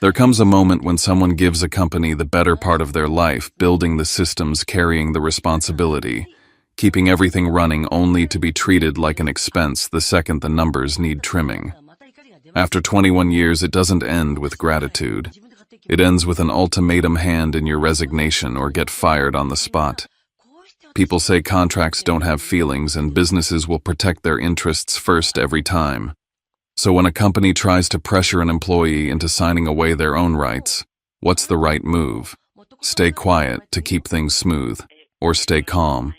There comes a moment when someone gives a company the better part of their life, building the systems, carrying the responsibility, keeping everything running only to be treated like an expense the second the numbers need trimming. After 21 years, it doesn't end with gratitude. It ends with an ultimatum: hand in your resignation or get fired on the spot. People say contracts don't have feelings and businesses will protect their interests first every time. So when a company tries to pressure an employee into signing away their own rights, what's the right move? Stay quiet to keep things smooth, or stay calm.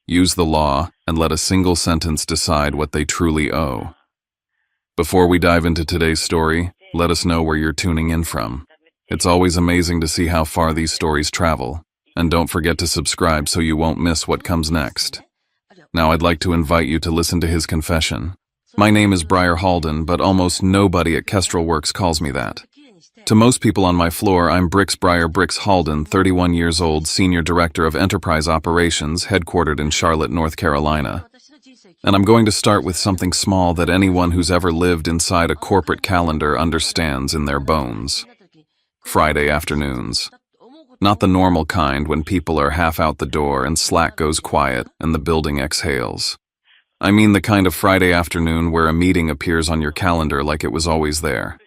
Use the law and let a single sentence decide what they truly owe. Before we dive into today's story, let us know where you're tuning in from. It's always amazing to see how far these stories travel. And don't forget to subscribe so you won't miss what comes next. Now I'd like to invite you to listen to his confession. My name is Briar Halden, but almost nobody at Kestrel Works calls me that. To most people on my floor, I'm Brix Briar Brix Halden, 31 years old, Senior Director of Enterprise Operations, headquartered in Charlotte, North Carolina. And I'm going to start with something small that anyone who's ever lived inside a corporate calendar understands in their bones. Friday afternoons. Not the normal kind when people are half out the door and Slack goes quiet and the building exhales. I mean the kind of Friday afternoon where a meeting appears on your calendar like it was always there.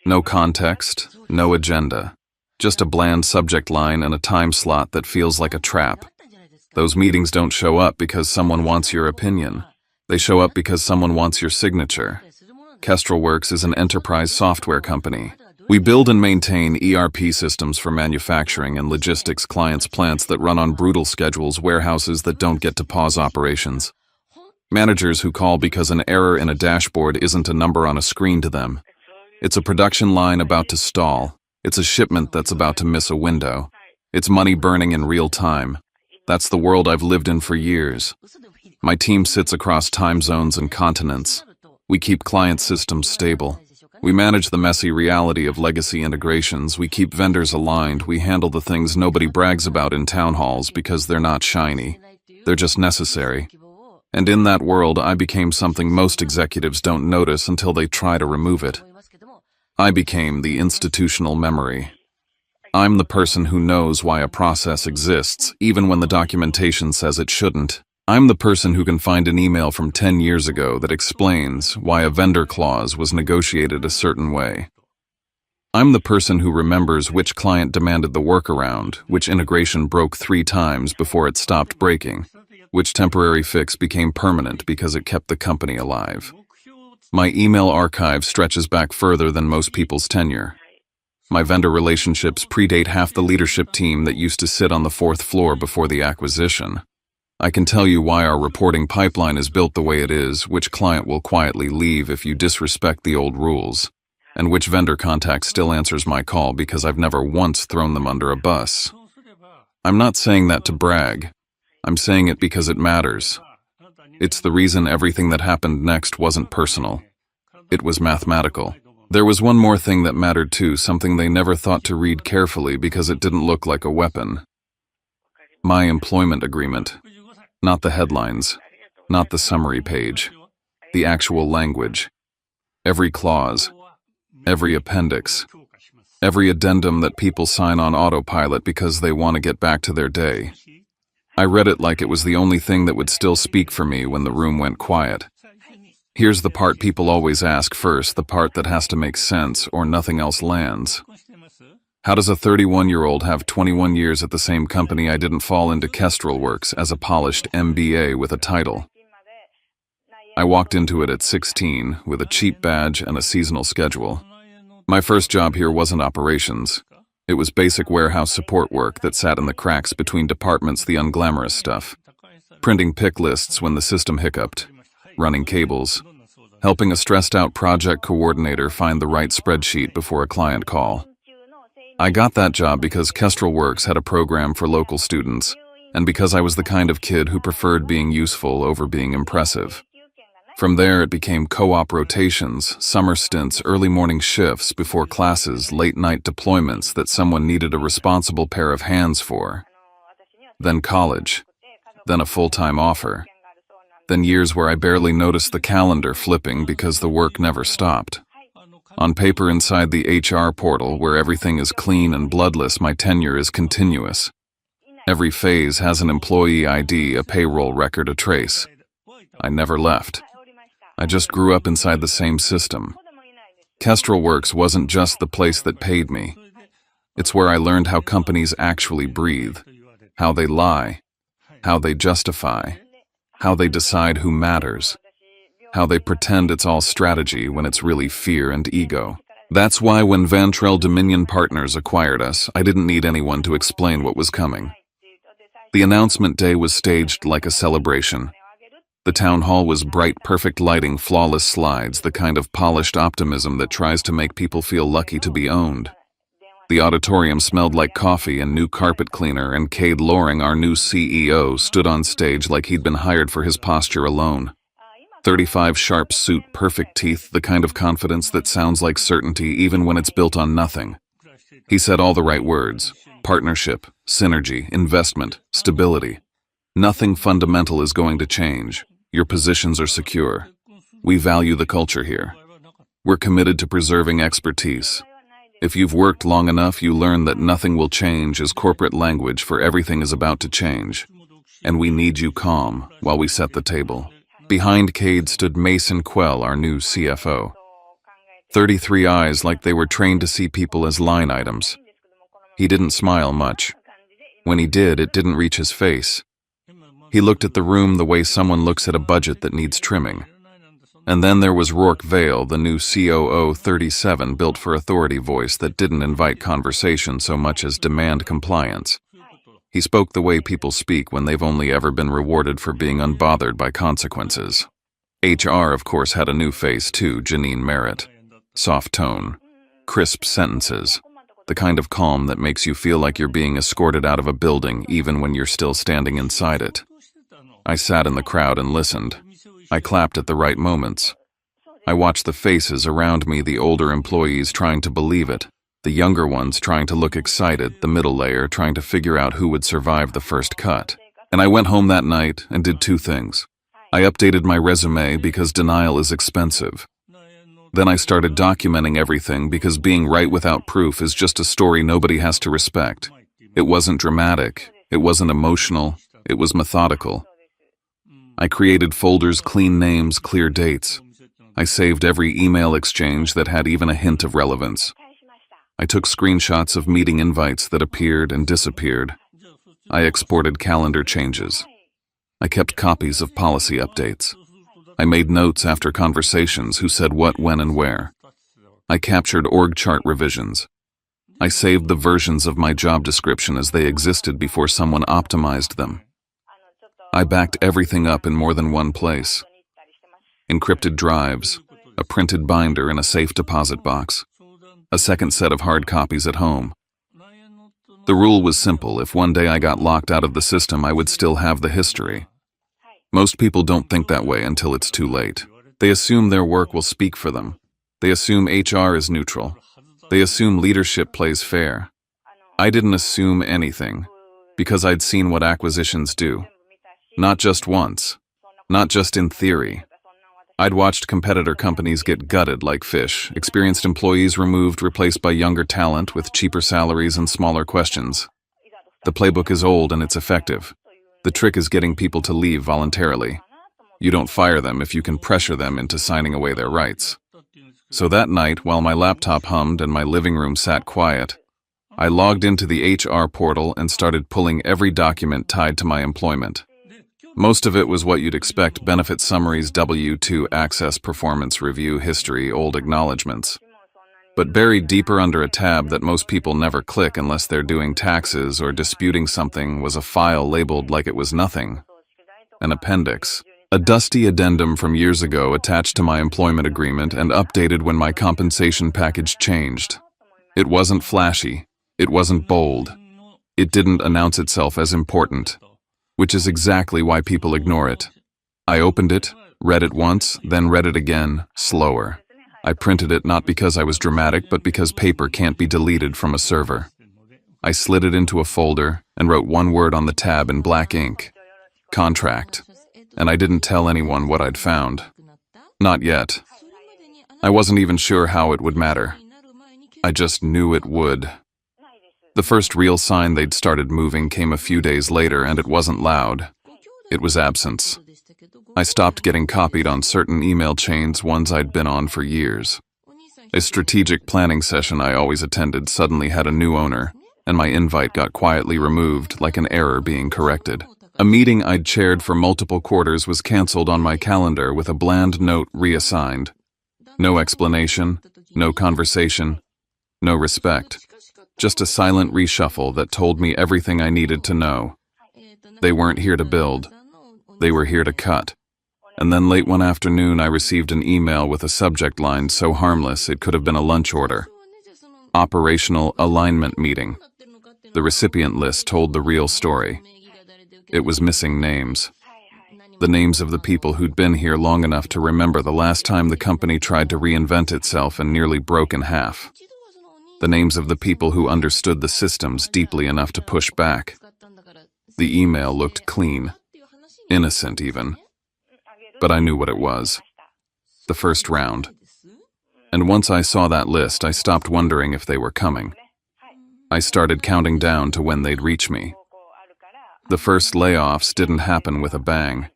No context, no agenda, just a bland subject line and a time slot that feels like a trap. Those meetings don't show up because someone wants your opinion. They show up because someone wants your signature. Kestrel Works is an enterprise software company. We build and maintain ERP systems for manufacturing and logistics clients' plants that run on brutal schedules, warehouses that don't get to pause operations. Managers who call because an error in a dashboard isn't a number on a screen to them. It's a production line about to stall. It's a shipment that's about to miss a window. It's money burning in real time. That's the world I've lived in for years. My team sits across time zones and continents. We keep client systems stable. We manage the messy reality of legacy integrations. We keep vendors aligned. We handle the things nobody brags about in town halls because they're not shiny. They're just necessary. And in that world, I became something most executives don't notice until they try to remove it. I became the institutional memory. I'm the person who knows why a process exists, even when the documentation says it shouldn't. I'm the person who can find an email from 10 years ago that explains why a vendor clause was negotiated a certain way. I'm the person who remembers which client demanded the workaround, which integration broke 3 times before it stopped breaking, which temporary fix became permanent because it kept the company alive. My email archive stretches back further than most people's tenure. My vendor relationships predate half the leadership team that used to sit on the 4th floor before the acquisition. I can tell you why our reporting pipeline is built the way it is, which client will quietly leave if you disrespect the old rules, and which vendor contact still answers my call because I've never once thrown them under a bus. I'm not saying that to brag. I'm saying it because it matters. It's the reason everything that happened next wasn't personal. It was mathematical. There was one more thing that mattered too, something they never thought to read carefully because it didn't look like a weapon. My employment agreement. Not the headlines, not the summary page, the actual language. Every clause, every appendix, every addendum that people sign on autopilot because they want to get back to their day. I read it like it was the only thing that would still speak for me when the room went quiet. Here's the part people always ask first, the part that has to make sense or nothing else lands. How does a 31-year-old have 21 years at the same company? I didn't fall into Kestrel Works as a polished MBA with a title. I walked into it at 16 with a cheap badge and a seasonal schedule. My first job here wasn't operations. It was basic warehouse support work that sat in the cracks between departments, the unglamorous stuff. Printing pick lists when the system hiccuped, running cables, helping a stressed-out project coordinator find the right spreadsheet before a client call. I got that job because Kestrel Works had a program for local students, and because I was the kind of kid who preferred being useful over being impressive. From there, it became co-op rotations, summer stints, early morning shifts before classes, late-night deployments that someone needed a responsible pair of hands for. Then college. Then a full-time offer. Then years where I barely noticed the calendar flipping because the work never stopped. On paper inside the HR portal, where everything is clean and bloodless, my tenure is continuous. Every phase has an employee ID, a payroll record, a trace. I never left. I just grew up inside the same system. Kestrel Works wasn't just the place that paid me. It's where I learned how companies actually breathe, how they lie, how they justify, how they decide who matters, how they pretend it's all strategy when it's really fear and ego. That's why when Vantrell Dominion Partners acquired us, I didn't need anyone to explain what was coming. The announcement day was staged like a celebration. The town hall was bright, perfect lighting, flawless slides, the kind of polished optimism that tries to make people feel lucky to be owned. The auditorium smelled like coffee and new carpet cleaner, and Cade Loring, our new CEO, stood on stage like he'd been hired for his posture alone. 35 sharp suit, perfect teeth, the kind of confidence that sounds like certainty even when it's built on nothing. He said all the right words: partnership, synergy, investment, stability. Nothing fundamental is going to change. Your positions are secure. We value the culture here. We're committed to preserving expertise. If you've worked long enough, you learn that nothing will change is corporate language for everything is about to change. And we need you calm while we set the table. Behind Cade stood Mason Quell, our new CFO. 33 eyes like they were trained to see people as line items. He didn't smile much. When he did, it didn't reach his face. He looked at the room the way someone looks at a budget that needs trimming. And then there was Rourke Vale, the new COO 37, built for authority voice that didn't invite conversation so much as demand compliance. He spoke the way people speak when they've only ever been rewarded for being unbothered by consequences. HR, of course, had a new face too, Janine Merritt. Soft tone, crisp sentences, the kind of calm that makes you feel like you're being escorted out of a building even when you're still standing inside it. I sat in the crowd and listened. I clapped at the right moments. I watched the faces around me, the older employees trying to believe it, the younger ones trying to look excited, the middle layer trying to figure out who would survive the first cut. And I went home that night and did two things. I updated my resume because denial is expensive. Then I started documenting everything because being right without proof is just a story nobody has to respect. It wasn't dramatic, it wasn't emotional, it was methodical. I created folders, clean names, clear dates. I saved every email exchange that had even a hint of relevance. I took screenshots of meeting invites that appeared and disappeared. I exported calendar changes. I kept copies of policy updates. I made notes after conversations, who said what, when, and where. I captured org chart revisions. I saved the versions of my job description as they existed before someone optimized them. I backed everything up in more than one place. Encrypted drives, a printed binder in a safe deposit box, a second set of hard copies at home. The rule was simple: if one day I got locked out of the system, I would still have the history. Most people don't think that way until it's too late. They assume their work will speak for them. They assume HR is neutral. They assume leadership plays fair. I didn't assume anything, because I'd seen what acquisitions do. Not just once, not just in theory. I'd watched competitor companies get gutted like fish, experienced employees removed, replaced by younger talent with cheaper salaries and smaller questions. The playbook is old and it's effective. The trick is getting people to leave voluntarily. You don't fire them if you can pressure them into signing away their rights. So that night, while my laptop hummed and my living room sat quiet, I logged into the HR portal and started pulling every document tied to my employment. Most of it was what you'd expect: benefit summaries, W-2 access, performance review, history, old acknowledgments. But buried deeper under a tab that most people never click unless they're doing taxes or disputing something was a file labeled like it was nothing. An appendix. A dusty addendum from years ago attached to my employment agreement and updated when my compensation package changed. It wasn't flashy. It wasn't bold. It didn't announce itself as important, which is exactly why people ignore it. I opened it, read it once, then read it again, slower. I printed it not because I was dramatic, but because paper can't be deleted from a server. I slid it into a folder and wrote one word on the tab in black ink: contract. And I didn't tell anyone what I'd found. Not yet. I wasn't even sure how it would matter. I just knew it would. The first real sign they'd started moving came a few days later, and it wasn't loud. It was absence. I stopped getting copied on certain email chains, ones I'd been on for years. A strategic planning session I always attended suddenly had a new owner, and my invite got quietly removed like an error being corrected. A meeting I'd chaired for multiple quarters was canceled on my calendar with a bland note reassigned. No explanation, no conversation, no respect. Just a silent reshuffle that told me everything I needed to know. They weren't here to build. They were here to cut. And then late one afternoon, I received an email with a subject line so harmless it could have been a lunch order. Operational Alignment Meeting. The recipient list told the real story. It was missing names. The names of the people who'd been here long enough to remember the last time the company tried to reinvent itself and nearly broke in half. The names of the people who understood the systems deeply enough to push back. The email looked clean, innocent even. But I knew what it was. The first round. And once I saw that list, I stopped wondering if they were coming. I started counting down to when they'd reach me. The first layoffs didn't happen with a bang.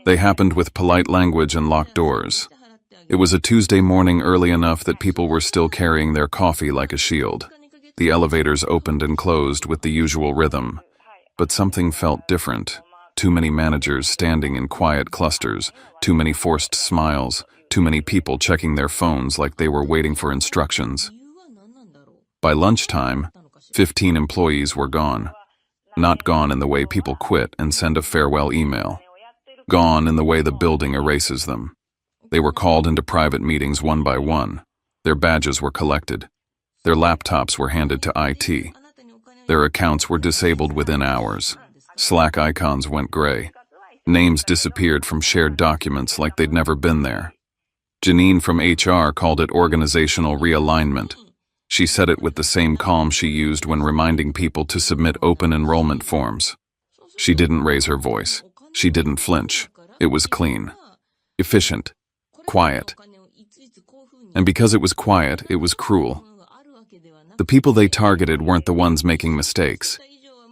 They happened with polite language and locked doors. It was a Tuesday morning early enough that people were still carrying their coffee like a shield. The elevators opened and closed with the usual rhythm. But something felt different. Too many managers standing in quiet clusters, too many forced smiles, too many people checking their phones like they were waiting for instructions. By lunchtime, 15 employees were gone. Not gone in the way people quit and send a farewell email. Gone in the way the building erases them. They were called into private meetings one by one. Their badges were collected. Their laptops were handed to IT. Their accounts were disabled within hours. Slack icons went gray. Names disappeared from shared documents like they'd never been there. Janine from HR called it organizational realignment. She said it with the same calm she used when reminding people to submit open enrollment forms. She didn't raise her voice. She didn't flinch. It was clean, efficient, quiet. And because it was quiet, it was cruel. The people they targeted weren't the ones making mistakes.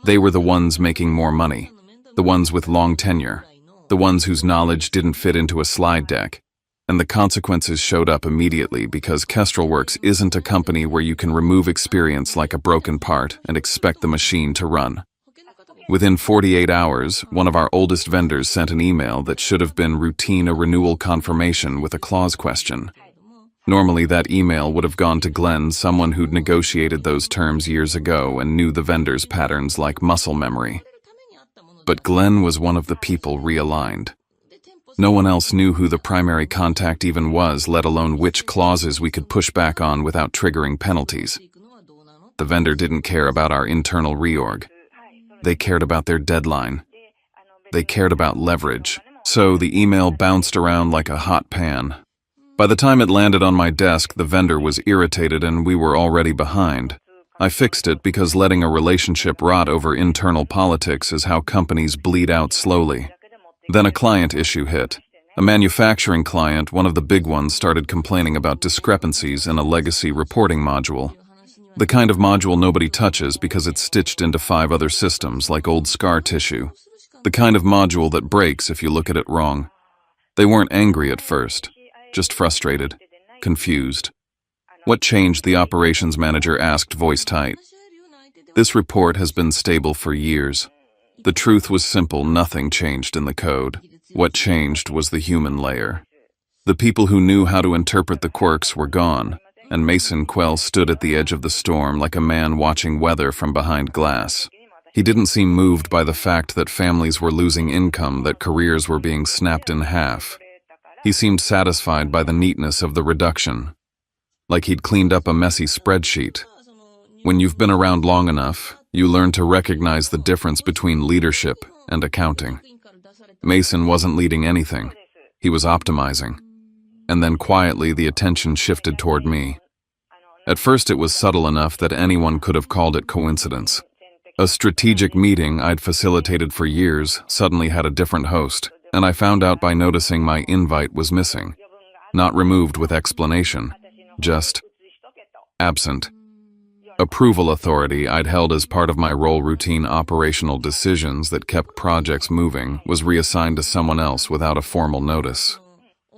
They were the ones making more money, the ones with long tenure, the ones whose knowledge didn't fit into a slide deck. And the consequences showed up immediately because Kestrelworks isn't a company where you can remove experience like a broken part and expect the machine to run. Within 48 hours, one of our oldest vendors sent an email that should have been routine a renewal confirmation with a clause question. Normally that email would have gone to Glenn, someone who'd negotiated those terms years ago and knew the vendor's patterns like muscle memory. But Glenn was one of the people realigned. No one else knew who the primary contact even was, let alone which clauses we could push back on without triggering penalties. The vendor didn't care about our internal reorg. They cared about their deadline. They cared about leverage. So the email bounced around like a hot pan. By the time it landed on my desk, the vendor was irritated and we were already behind. I fixed it because letting a relationship rot over internal politics is how companies bleed out slowly. Then a client issue hit. A manufacturing client, one of the big ones, started complaining about discrepancies in a legacy reporting module. The kind of module nobody touches because it's stitched into 5 other systems like old scar tissue. The kind of module that breaks if you look at it wrong. They weren't angry at first. Just frustrated, confused. What changed? The operations manager asked, voice tight. This report has been stable for years. The truth was simple, nothing changed in the code. What changed was the human layer. The people who knew how to interpret the quirks were gone, and Mason Quell stood at the edge of the storm like a man watching weather from behind glass. He didn't seem moved by the fact that families were losing income, that careers were being snapped in half. He seemed satisfied by the neatness of the reduction, like he'd cleaned up a messy spreadsheet. When you've been around long enough, you learn to recognize the difference between leadership and accounting. Mason wasn't leading anything. He was optimizing. And then quietly the attention shifted toward me. At first it was subtle enough that anyone could have called it coincidence. A strategic meeting I'd facilitated for years suddenly had a different host, and I found out by noticing my invite was missing. Not removed with explanation, just absent. Approval authority I'd held as part of my role routine operational decisions that kept projects moving was reassigned to someone else without a formal notice.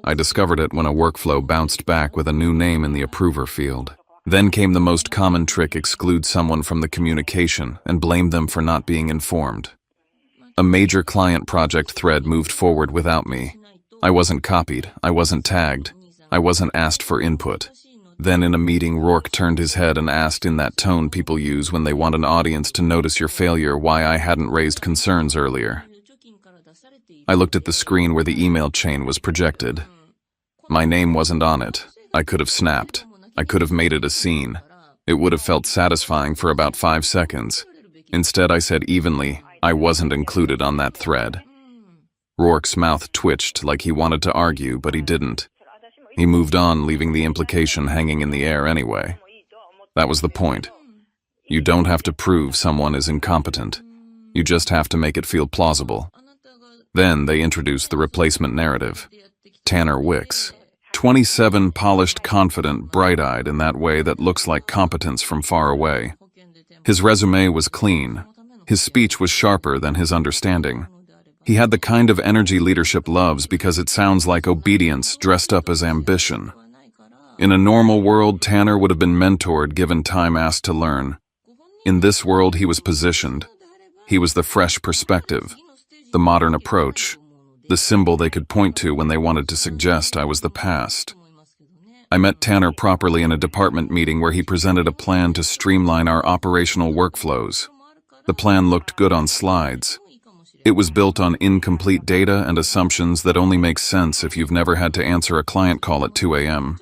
I discovered it when a workflow bounced back with a new name in the approver field. Then came the most common trick: exclude someone from the communication and blame them for not being informed. A major client project thread moved forward without me. I wasn't copied, I wasn't tagged, I wasn't asked for input. Then in a meeting, Rourke turned his head and asked in that tone people use when they want an audience to notice your failure why I hadn't raised concerns earlier. I looked at the screen where the email chain was projected. My name wasn't on it. I could have snapped. I could have made it a scene. It would have felt satisfying for about 5 seconds. Instead, I said evenly, I wasn't included on that thread. Rourke's mouth twitched like he wanted to argue, but he didn't. He moved on, leaving the implication hanging in the air anyway. That was the point. You don't have to prove someone is incompetent. You just have to make it feel plausible. Then they introduced the replacement narrative. Tanner Wicks. 27, polished, confident, bright-eyed in that way that looks like competence from far away. His resume was clean. His speech was sharper than his understanding. He had the kind of energy leadership loves because it sounds like obedience dressed up as ambition. In a normal world, Tanner would have been mentored, given time asked to learn. In this world, he was positioned. He was the fresh perspective, the modern approach, the symbol they could point to when they wanted to suggest I was the past. I met Tanner properly in a department meeting where he presented a plan to streamline our operational workflows. The plan looked good on slides. It was built on incomplete data and assumptions that only make sense if you've never had to answer a client call at 2 a.m.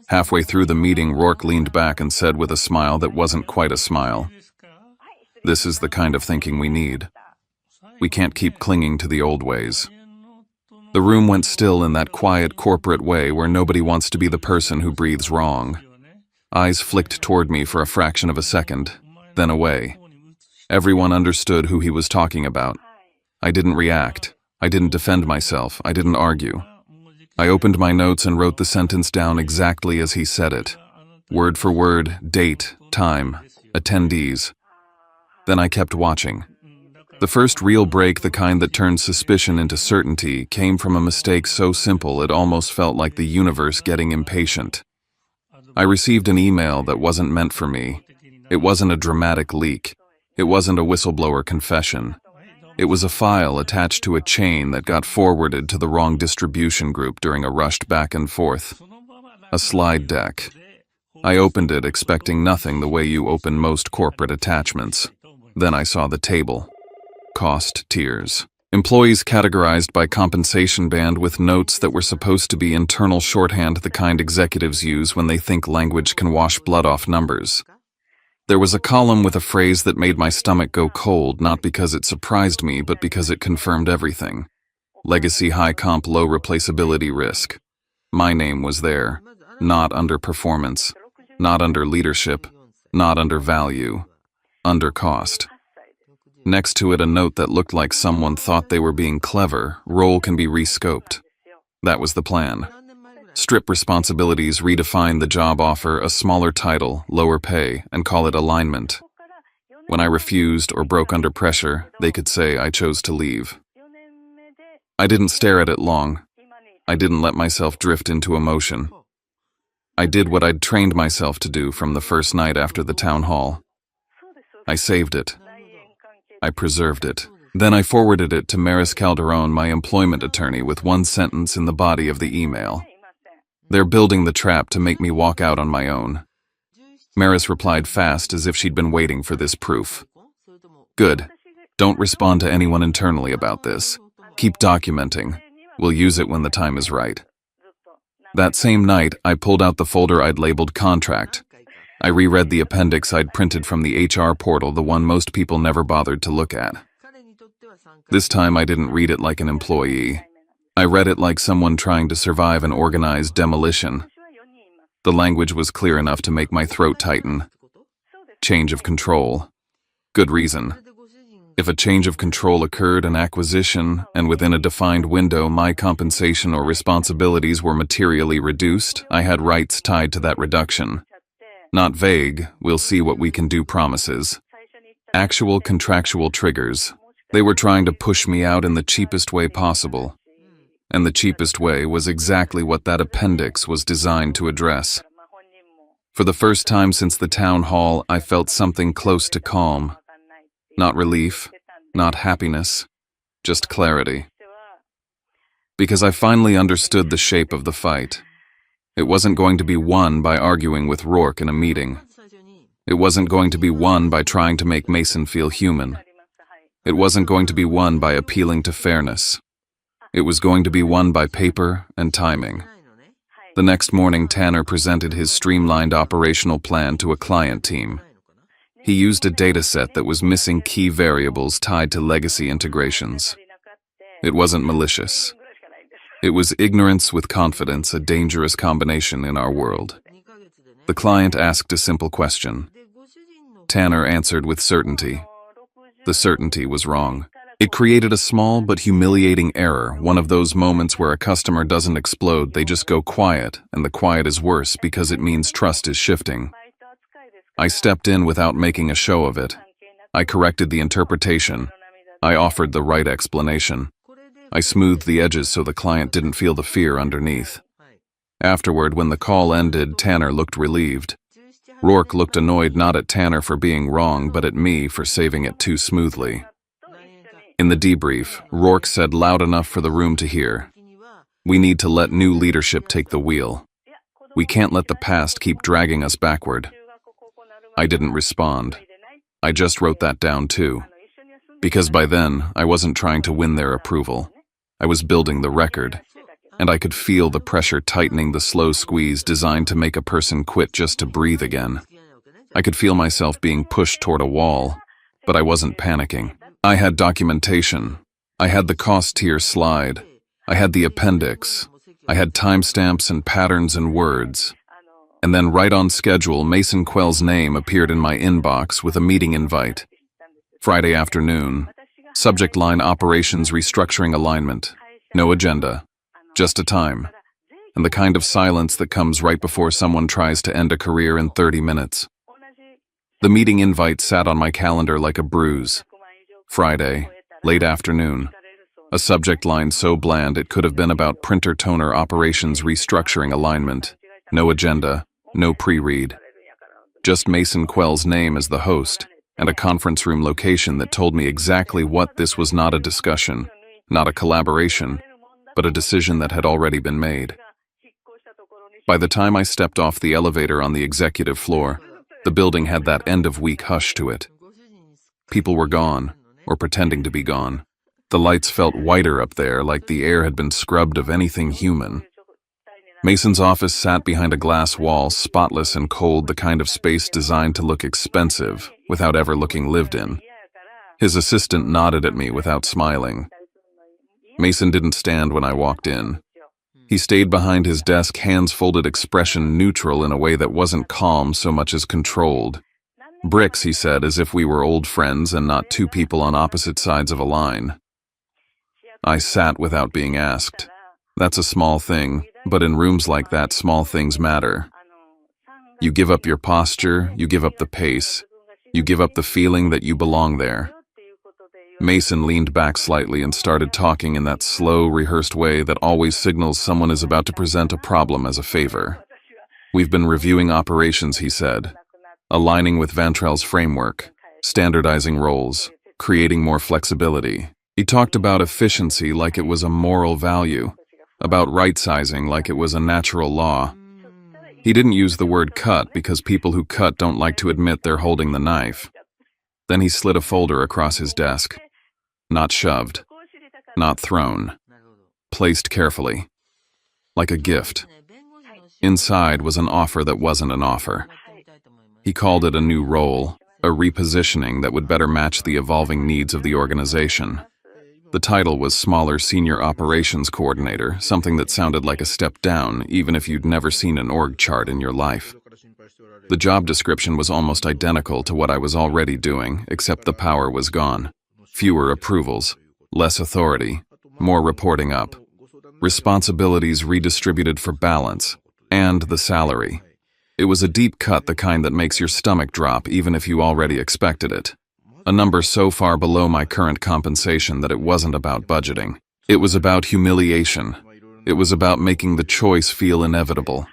Halfway through the meeting, Rourke leaned back and said with a smile that wasn't quite a smile, "This is the kind of thinking we need. We can't keep clinging to the old ways." The room went still in that quiet corporate way where nobody wants to be the person who breathes wrong. Eyes flicked toward me for a fraction of a second, then away. Everyone understood who he was talking about. I didn't react. I didn't defend myself. I didn't argue. I opened my notes and wrote the sentence down exactly as he said it. Word for word, date, time, attendees. Then I kept watching. The first real break, the kind that turned suspicion into certainty, came from a mistake so simple it almost felt like the universe getting impatient. I received an email that wasn't meant for me. It wasn't a dramatic leak. It wasn't a whistleblower confession. It was a file attached to a chain that got forwarded to the wrong distribution group during a rushed back and forth. A slide deck. I opened it expecting nothing the way you open most corporate attachments. Then I saw the table. Cost tiers. Employees categorized by compensation band with notes that were supposed to be internal shorthand, the kind executives use when they think language can wash blood off numbers. There was a column with a phrase that made my stomach go cold, not because it surprised me, but because it confirmed everything. Legacy high comp, low replaceability risk. My name was there. Not under performance. Not under leadership. Not under value. Under cost. Next to it, a note that looked like someone thought they were being clever. Role can be rescoped. That was the plan. Strip responsibilities, redefine the job offer, a smaller title, lower pay, and call it alignment. When I refused or broke under pressure, they could say I chose to leave. I didn't stare at it long. I didn't let myself drift into emotion. I did what I'd trained myself to do from the first night after the town hall. I saved it. I preserved it. Then I forwarded it to Maris Calderon, my employment attorney, with one sentence in the body of the email. "They're building the trap to make me walk out on my own." Maris replied fast, as if she'd been waiting for this proof. "Good. Don't respond to anyone internally about this. Keep documenting. We'll use it when the time is right." That same night, I pulled out the folder I'd labeled contract. I reread the appendix I'd printed from the HR portal, the one most people never bothered to look at. This time I didn't read it like an employee. I read it like someone trying to survive an organized demolition. The language was clear enough to make my throat tighten. Change of control. Good reason. If a change of control occurred in acquisition, and within a defined window my compensation or responsibilities were materially reduced, I had rights tied to that reduction. Not vague, we'll see what we can do promises. Actual contractual triggers. They were trying to push me out in the cheapest way possible. And the cheapest way was exactly what that appendix was designed to address. For the first time since the town hall, I felt something close to calm. Not relief, not happiness, just clarity. Because I finally understood the shape of the fight. It wasn't going to be won by arguing with Rourke in a meeting. It wasn't going to be won by trying to make Mason feel human. It wasn't going to be won by appealing to fairness. It was going to be won by paper and timing. The next morning, Tanner presented his streamlined operational plan to a client team. He used a dataset that was missing key variables tied to legacy integrations. It wasn't malicious. It was ignorance with confidence, a dangerous combination in our world. The client asked a simple question. Tanner answered with certainty. The certainty was wrong. It created a small but humiliating error, one of those moments where a customer doesn't explode, they just go quiet, and the quiet is worse because it means trust is shifting. I stepped in without making a show of it. I corrected the interpretation. I offered the right explanation. I smoothed the edges so the client didn't feel the fear underneath. Afterward, when the call ended, Tanner looked relieved. Rourke looked annoyed not at Tanner for being wrong, but at me for saving it too smoothly. In the debrief, Rourke said loud enough for the room to hear, "We need to let new leadership take the wheel. We can't let the past keep dragging us backward." I didn't respond. I just wrote that down too. Because by then, I wasn't trying to win their approval. I was building the record. And I could feel the pressure tightening, the slow squeeze designed to make a person quit just to breathe again. I could feel myself being pushed toward a wall, but I wasn't panicking. I had documentation. I had the cost tier slide. I had the appendix. I had timestamps and patterns and words. And then right on schedule, Mason Quell's name appeared in my inbox with a meeting invite. Friday afternoon. Subject line: Operations Restructuring Alignment. No agenda. Just a time. And the kind of silence that comes right before someone tries to end a career in 30 minutes. The meeting invite sat on my calendar like a bruise. Friday, late afternoon. A subject line so bland it could have been about printer toner operations restructuring alignment. No agenda, no pre-read. Just Mason Quell's name as the host, and a conference room location that told me exactly what this was: not a discussion, not a collaboration, but a decision that had already been made. By the time I stepped off the elevator on the executive floor, the building had that end-of-week hush to it. People were gone, or pretending to be gone. The lights felt whiter up there, like the air had been scrubbed of anything human. Mason's office sat behind a glass wall, spotless and cold, the kind of space designed to look expensive without ever looking lived in. His assistant nodded at me without smiling. Mason didn't stand when I walked in. He stayed behind his desk, hands folded, expression neutral in a way that wasn't calm so much as controlled. "Bricks," he said, as if we were old friends and not two people on opposite sides of a line. I sat without being asked. That's a small thing, but in rooms like that, small things matter. You give up your posture, you give up the pace, you give up the feeling that you belong there. Mason leaned back slightly and started talking in that slow, rehearsed way that always signals someone is about to present a problem as a favor. "We've been reviewing operations," he said, "aligning with Vantrell's framework, standardizing roles, creating more flexibility." He talked about efficiency like it was a moral value, about right-sizing like it was a natural law. He didn't use the word cut because people who cut don't like to admit they're holding the knife. Then he slid a folder across his desk. Not shoved, not thrown, placed carefully, like a gift. Inside was an offer that wasn't an offer. He called it a new role, a repositioning that would better match the evolving needs of the organization. The title was Smaller Senior Operations Coordinator, something that sounded like a step down, even if you'd never seen an org chart in your life. The job description was almost identical to what I was already doing, except the power was gone. Fewer approvals, less authority, more reporting up. Responsibilities redistributed for balance, and the salary. It was a deep cut, the kind that makes your stomach drop even if you already expected it. A number so far below my current compensation that it wasn't about budgeting. It was about humiliation. It was about making the choice feel inevitable.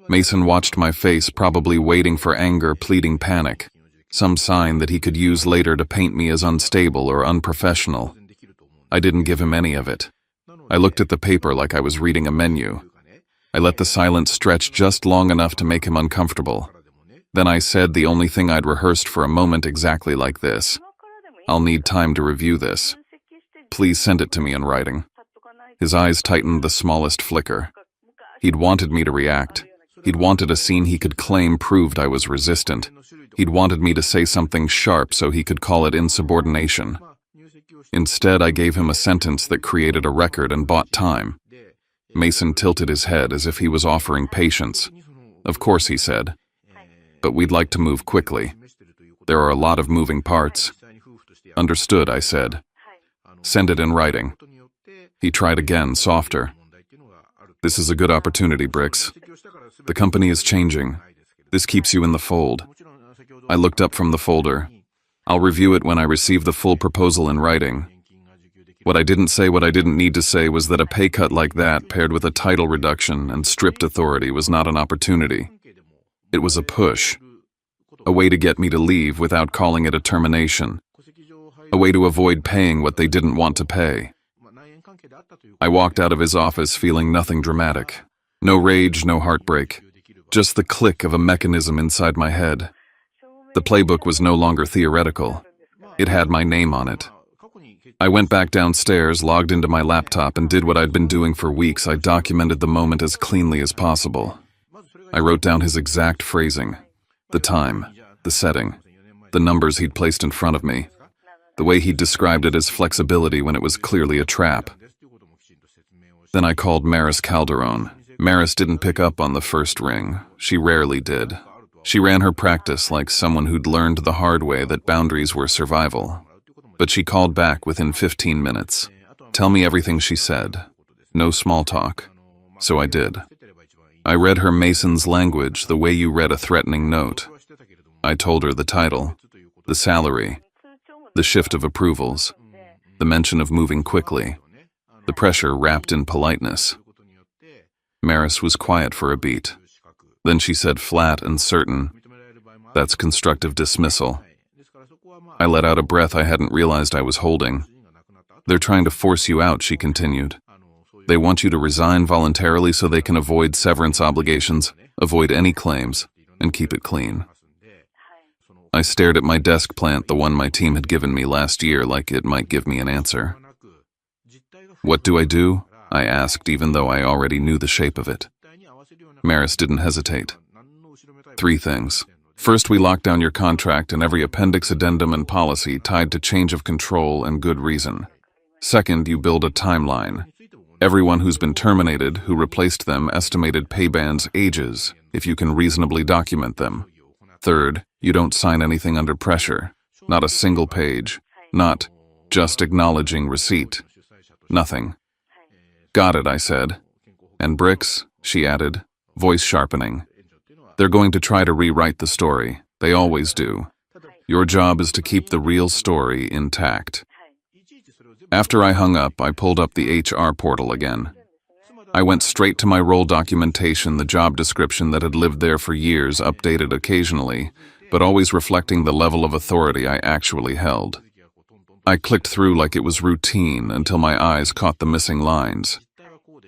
Mason watched my face, probably waiting for anger, pleading panic. Some sign that he could use later to paint me as unstable or unprofessional. I didn't give him any of it. I looked at the paper like I was reading a menu. I let the silence stretch just long enough to make him uncomfortable. Then I said the only thing I'd rehearsed for a moment exactly like this. I'll need time to review this. Please send it to me in writing. His eyes tightened the smallest flicker. He'd wanted me to react. He'd wanted a scene he could claim proved I was resistant. He'd wanted me to say something sharp so he could call it insubordination. Instead, I gave him a sentence that created a record and bought time. Mason tilted his head as if he was offering patience. Of course, he said. But we'd like to move quickly. There are a lot of moving parts. Understood, I said. Send it in writing. He tried again, softer. This is a good opportunity, Brix. The company is changing. This keeps you in the fold. I looked up from the folder. I'll review it when I receive the full proposal in writing. What I didn't say, what I didn't need to say, was that a pay cut like that, paired with a title reduction and stripped authority, was not an opportunity. It was a push. A way to get me to leave without calling it a termination. A way to avoid paying what they didn't want to pay. I walked out of his office feeling nothing dramatic. No rage, no heartbreak. Just the click of a mechanism inside my head. The playbook was no longer theoretical. It had my name on it. I went back downstairs, logged into my laptop, and did what I'd been doing for weeks. I documented the moment as cleanly as possible. I wrote down his exact phrasing, the time, the setting, the numbers he'd placed in front of me, the way he'd described it as flexibility when it was clearly a trap. Then I called Maris Calderon. Maris didn't pick up on the first ring. She rarely did. She ran her practice like someone who'd learned the hard way that boundaries were survival. But she called back within 15 minutes. Tell me everything, she said. No small talk. So I did. I read her Mason's language the way you read a threatening note. I told her the title, the salary, the shift of approvals, the mention of moving quickly, the pressure wrapped in politeness. Maris was quiet for a beat. Then she said flat and certain, "That's constructive dismissal." I let out a breath I hadn't realized I was holding. "They're trying to force you out," she continued. "They want you to resign voluntarily so they can avoid severance obligations, avoid any claims, and keep it clean." I stared at my desk plant, the one my team had given me last year, like it might give me an answer. "What do I do?" I asked, even though I already knew the shape of it. Maris didn't hesitate. "3 things. First, we lock down your contract and every appendix, addendum, and policy tied to change of control and good reason. Second, you build a timeline. Everyone who's been terminated, who replaced them, estimated pay bands, ages, if you can reasonably document them. Third, you don't sign anything under pressure. Not a single page. Not just acknowledging receipt. Nothing." "Got it," I said. "And Brix," she added, voice sharpening. "They're going to try to rewrite the story. They always do. Your job is to keep the real story intact." After I hung up, I pulled up the HR portal again. I went straight to my role documentation, the job description that had lived there for years, updated occasionally, but always reflecting the level of authority I actually held. I clicked through like it was routine until my eyes caught the missing lines.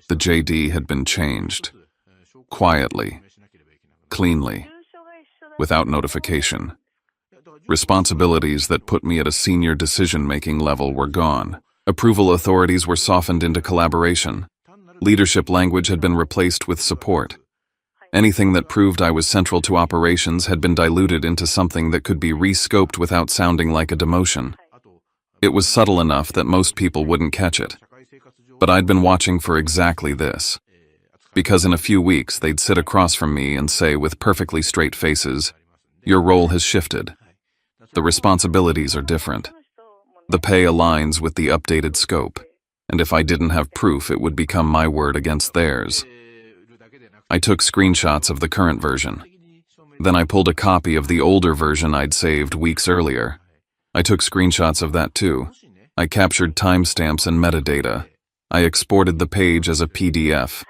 The JD had been changed. Quietly. Cleanly. Without notification. Responsibilities that put me at a senior decision-making level were gone. Approval authorities were softened into collaboration. Leadership language had been replaced with support. Anything that proved I was central to operations had been diluted into something that could be re-scoped without sounding like a demotion. It was subtle enough that most people wouldn't catch it. But I'd been watching for exactly this. Because in a few weeks, they'd sit across from me and say with perfectly straight faces, "Your role has shifted. The responsibilities are different. The pay aligns with the updated scope, and if I didn't have proof, it would become my word against theirs. I took screenshots of the current version. Then I pulled a copy of the older version I'd saved weeks earlier. I took screenshots of that too. I captured timestamps and metadata. I exported the page as a PDF.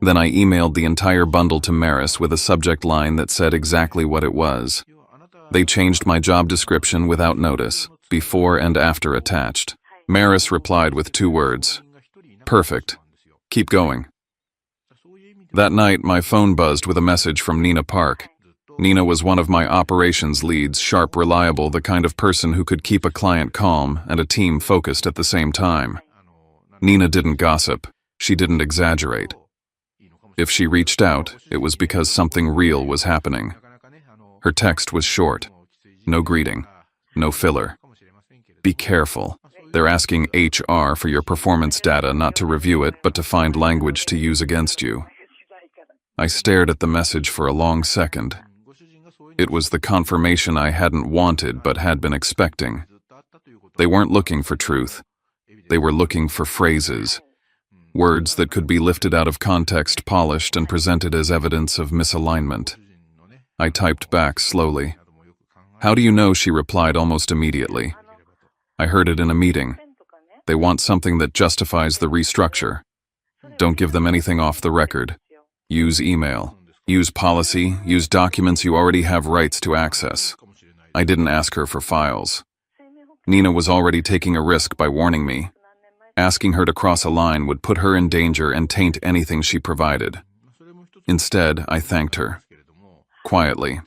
Then I emailed the entire bundle to Maris with a subject line that said exactly what it was. They changed my job description without notice, before and after attached. Maris replied with 2 words. Perfect. Keep going. That night, my phone buzzed with a message from Nina Park. Nina was one of my operations leads, sharp, reliable, the kind of person who could keep a client calm and a team focused at the same time. Nina didn't gossip. She didn't exaggerate. If she reached out, it was because something real was happening. Her text was short. No greeting. No filler. Be careful. They're asking HR for your performance data, not to review it, but to find language to use against you. I stared at the message for a long second. It was the confirmation I hadn't wanted but had been expecting. They weren't looking for truth. They were looking for phrases. Words that could be lifted out of context, polished, and presented as evidence of misalignment. I typed back slowly. How do you know? She replied almost immediately. I heard it in a meeting. They want something that justifies the restructure. Don't give them anything off the record. Use email. Use policy. Use documents you already have rights to access. I didn't ask her for files. Nina was already taking a risk by warning me. Asking her to cross a line would put her in danger and taint anything she provided. Instead, I thanked her. Quietly.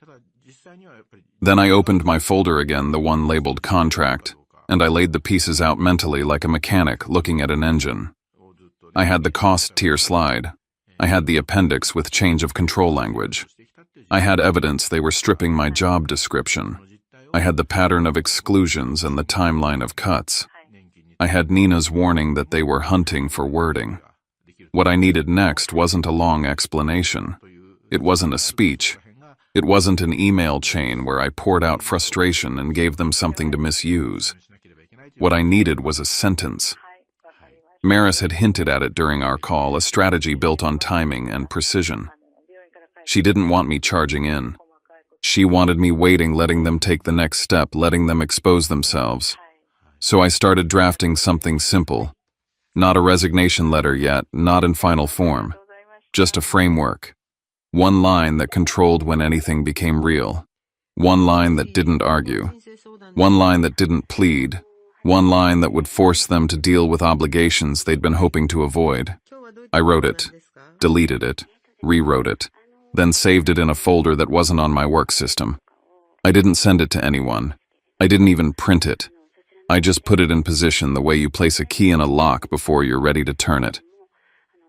Then I opened my folder again, the one labeled contract, and I laid the pieces out mentally like a mechanic looking at an engine. I had the cost tier slide. I had the appendix with change of control language. I had evidence they were stripping my job description. I had the pattern of exclusions and the timeline of cuts. I had Nina's warning that they were hunting for wording. What I needed next wasn't a long explanation. It wasn't a speech. It wasn't an email chain where I poured out frustration and gave them something to misuse. What I needed was a sentence. Maris had hinted at it during our call, a strategy built on timing and precision. She didn't want me charging in. She wanted me waiting, letting them take the next step, letting them expose themselves. So I started drafting something simple. Not a resignation letter yet, not in final form. Just a framework. One line that controlled when anything became real. One line that didn't argue. One line that didn't plead. One line that would force them to deal with obligations they'd been hoping to avoid. I wrote it, deleted it, rewrote it, then saved it in a folder that wasn't on my work system. I didn't send it to anyone. I didn't even print it. I just put it in position the way you place a key in a lock before you're ready to turn it.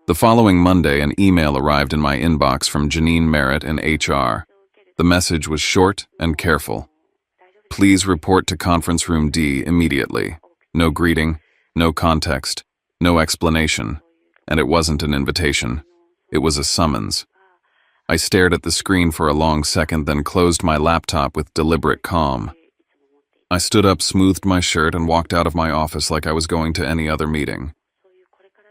The following Monday, an email arrived in my inbox from Janine Merritt in HR. The message was short and careful. Please report to Conference Room D immediately. No greeting, no context, no explanation. And it wasn't an invitation. It was a summons. I stared at the screen for a long second, then closed my laptop with deliberate calm. I stood up, smoothed my shirt, and walked out of my office like I was going to any other meeting.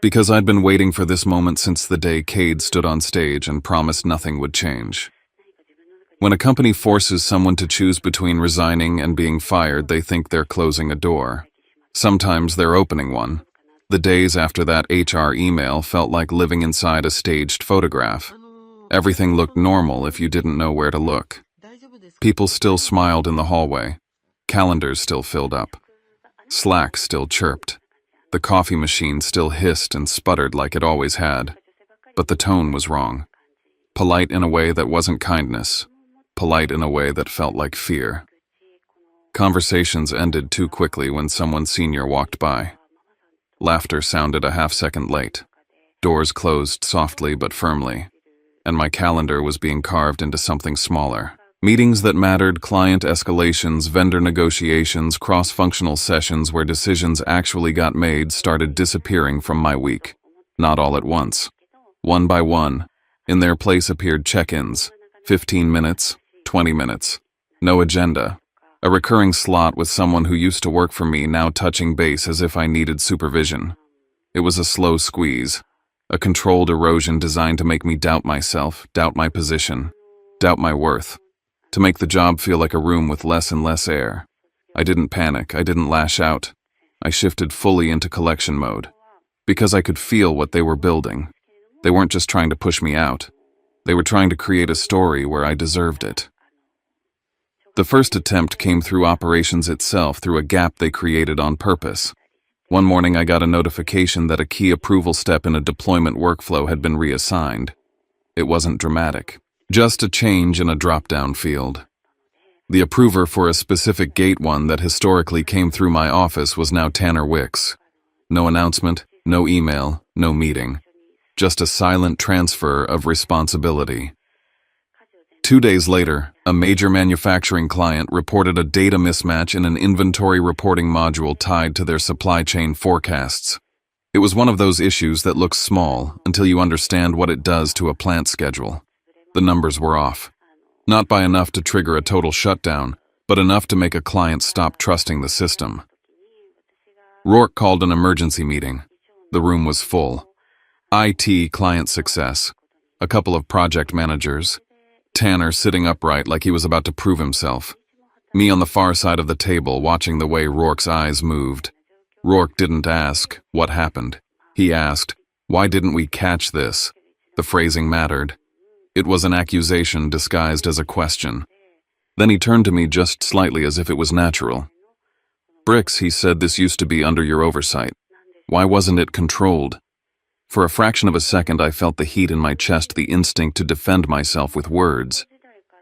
Because I'd been waiting for this moment since the day Cade stood on stage and promised nothing would change. When a company forces someone to choose between resigning and being fired, they think they're closing a door. Sometimes they're opening one. The days after that HR email felt like living inside a staged photograph. Everything looked normal if you didn't know where to look. People still smiled in the hallway. Calendars still filled up. Slack still chirped. The coffee machine still hissed and sputtered like it always had. But the tone was wrong. Polite in a way that wasn't kindness. Polite in a way that felt like fear. Conversations ended too quickly when someone senior walked by. Laughter sounded a half-second late. Doors closed softly but firmly. And my calendar was being carved into something smaller. Meetings that mattered, client escalations, vendor negotiations, cross-functional sessions where decisions actually got made started disappearing from my week. Not all at once. One by one, in their place appeared check-ins. 15 minutes, 20 minutes. No agenda. A recurring slot with someone who used to work for me now touching base as if I needed supervision. It was a slow squeeze, a controlled erosion designed to make me doubt myself, doubt my position, doubt my worth, to make the job feel like a room with less and less air. I didn't panic, I didn't lash out. I shifted fully into collection mode, because I could feel what they were building. They weren't just trying to push me out. They were trying to create a story where I deserved it. The first attempt came through operations itself, through a gap they created on purpose. One morning I got a notification that a key approval step in a deployment workflow had been reassigned. It wasn't dramatic, just a change in a drop-down field. The approver for a specific gate one that historically came through my office was now Tanner Wicks. No announcement, no email, no meeting. Just a silent transfer of responsibility. 2 days later, a major manufacturing client reported a data mismatch in an inventory reporting module tied to their supply chain forecasts. It was one of those issues that looks small until you understand what it does to a plant schedule. The numbers were off. Not by enough to trigger a total shutdown, but enough to make a client stop trusting the system. Rourke called an emergency meeting. The room was full. IT, client success, a couple of project managers, Tanner sitting upright like he was about to prove himself. Me on the far side of the table watching the way Rourke's eyes moved. Rourke didn't ask, what happened? He asked, why didn't we catch this? The phrasing mattered. It was an accusation disguised as a question. Then he turned to me just slightly as if it was natural. Bricks, he said, this used to be under your oversight. Why wasn't it controlled? For a fraction of a second I felt the heat in my chest, the instinct to defend myself with words,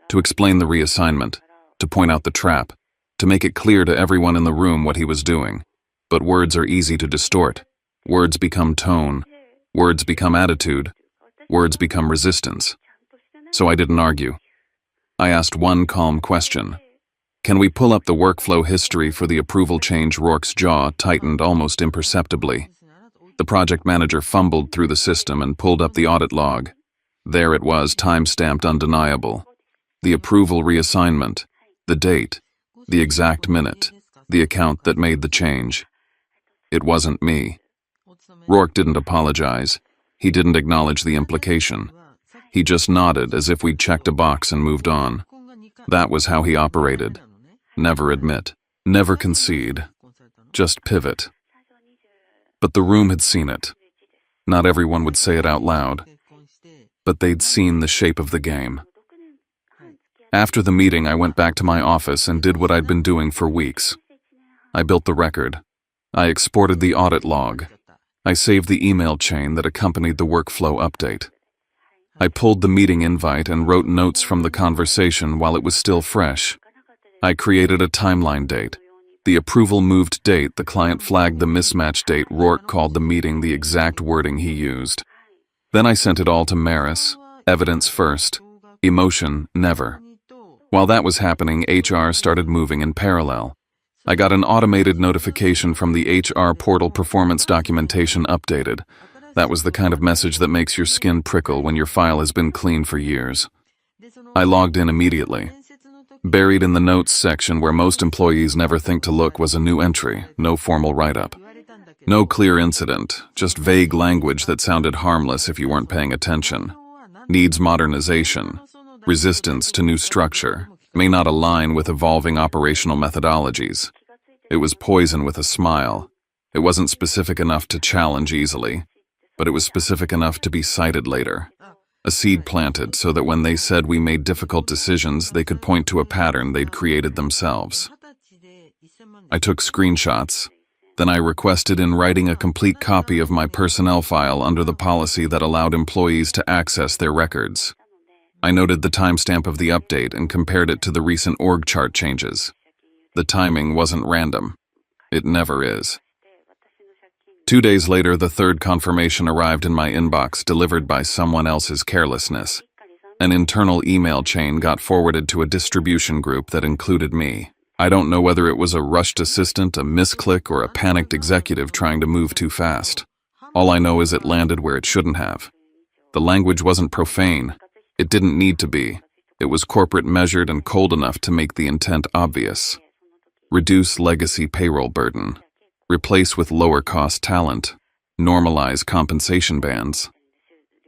to explain the reassignment, to point out the trap, to make it clear to everyone in the room what he was doing. But words are easy to distort. Words become tone. Words become attitude. Words become resistance. So I didn't argue. I asked one calm question. Can we pull up the workflow history for the approval change? Rourke's jaw tightened almost imperceptibly. The project manager fumbled through the system and pulled up the audit log. There it was, time-stamped, undeniable. The approval reassignment, the date, the exact minute, the account that made the change. It wasn't me. Rourke didn't apologize. He didn't acknowledge the implication. He just nodded as if we'd checked a box and moved on. That was how he operated. Never admit, never concede, just pivot. But the room had seen it. Not everyone would say it out loud, but they'd seen the shape of the game. After the meeting, I went back to my office and did what I'd been doing for weeks. I built the record. I exported the audit log. I saved the email chain that accompanied the workflow update. I pulled the meeting invite and wrote notes from the conversation while it was still fresh. I created a timeline date. The approval moved date, the client flagged the mismatch date, Rourke called the meeting the exact wording he used. Then I sent it all to Maris, evidence first, emotion never. While that was happening, HR started moving in parallel. I got an automated notification from the HR portal, performance documentation updated. That was the kind of message that makes your skin prickle when your file has been clean for years. I logged in immediately. Buried in the notes section where most employees never think to look was a new entry, no formal write-up. No clear incident, just vague language that sounded harmless if you weren't paying attention. Needs modernization. Resistance to new structure. May not align with evolving operational methodologies. It was poison with a smile. It wasn't specific enough to challenge easily, but it was specific enough to be cited later. A seed planted so that when they said we made difficult decisions, they could point to a pattern they'd created themselves. I took screenshots. Then I requested in writing a complete copy of my personnel file under the policy that allowed employees to access their records. I noted the timestamp of the update and compared it to the recent org chart changes. The timing wasn't random. It never is. 2 days later, the third confirmation arrived in my inbox, delivered by someone else's carelessness. An internal email chain got forwarded to a distribution group that included me. I don't know whether it was a rushed assistant, a misclick, or a panicked executive trying to move too fast. All I know is it landed where it shouldn't have. The language wasn't profane. It didn't need to be. It was corporate, measured, and cold enough to make the intent obvious. reduce legacy payroll burden, replace with lower-cost talent, normalize compensation bands.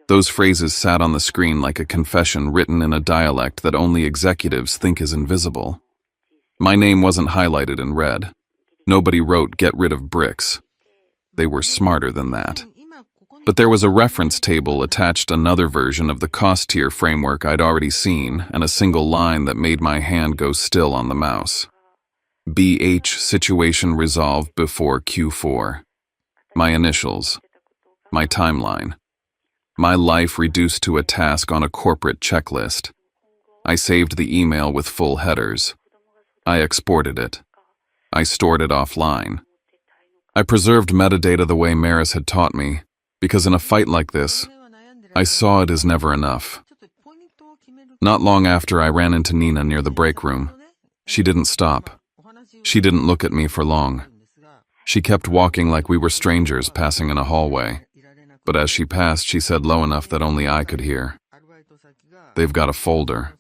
Those phrases sat on the screen like a confession written in a dialect that only executives think is invisible. My name wasn't highlighted in red. Nobody wrote, "Get rid of bricks." They were smarter than that. But there was a reference table attached, another version of the cost tier framework I'd already seen, and a single line that made my hand go still on the mouse. BH situation resolved before Q4. My initials. My timeline. My life reduced to a task on a corporate checklist. I saved the email with full headers. I exported it. I stored it offline. I preserved metadata the way Maris had taught me, because in a fight like this, I saw it as never enough. Not long after, I ran into Nina near the break room. She didn't stop. She didn't look at me for long. She kept walking like we were strangers passing in a hallway. But as she passed, she said low enough that only I could hear, "They've got a folder.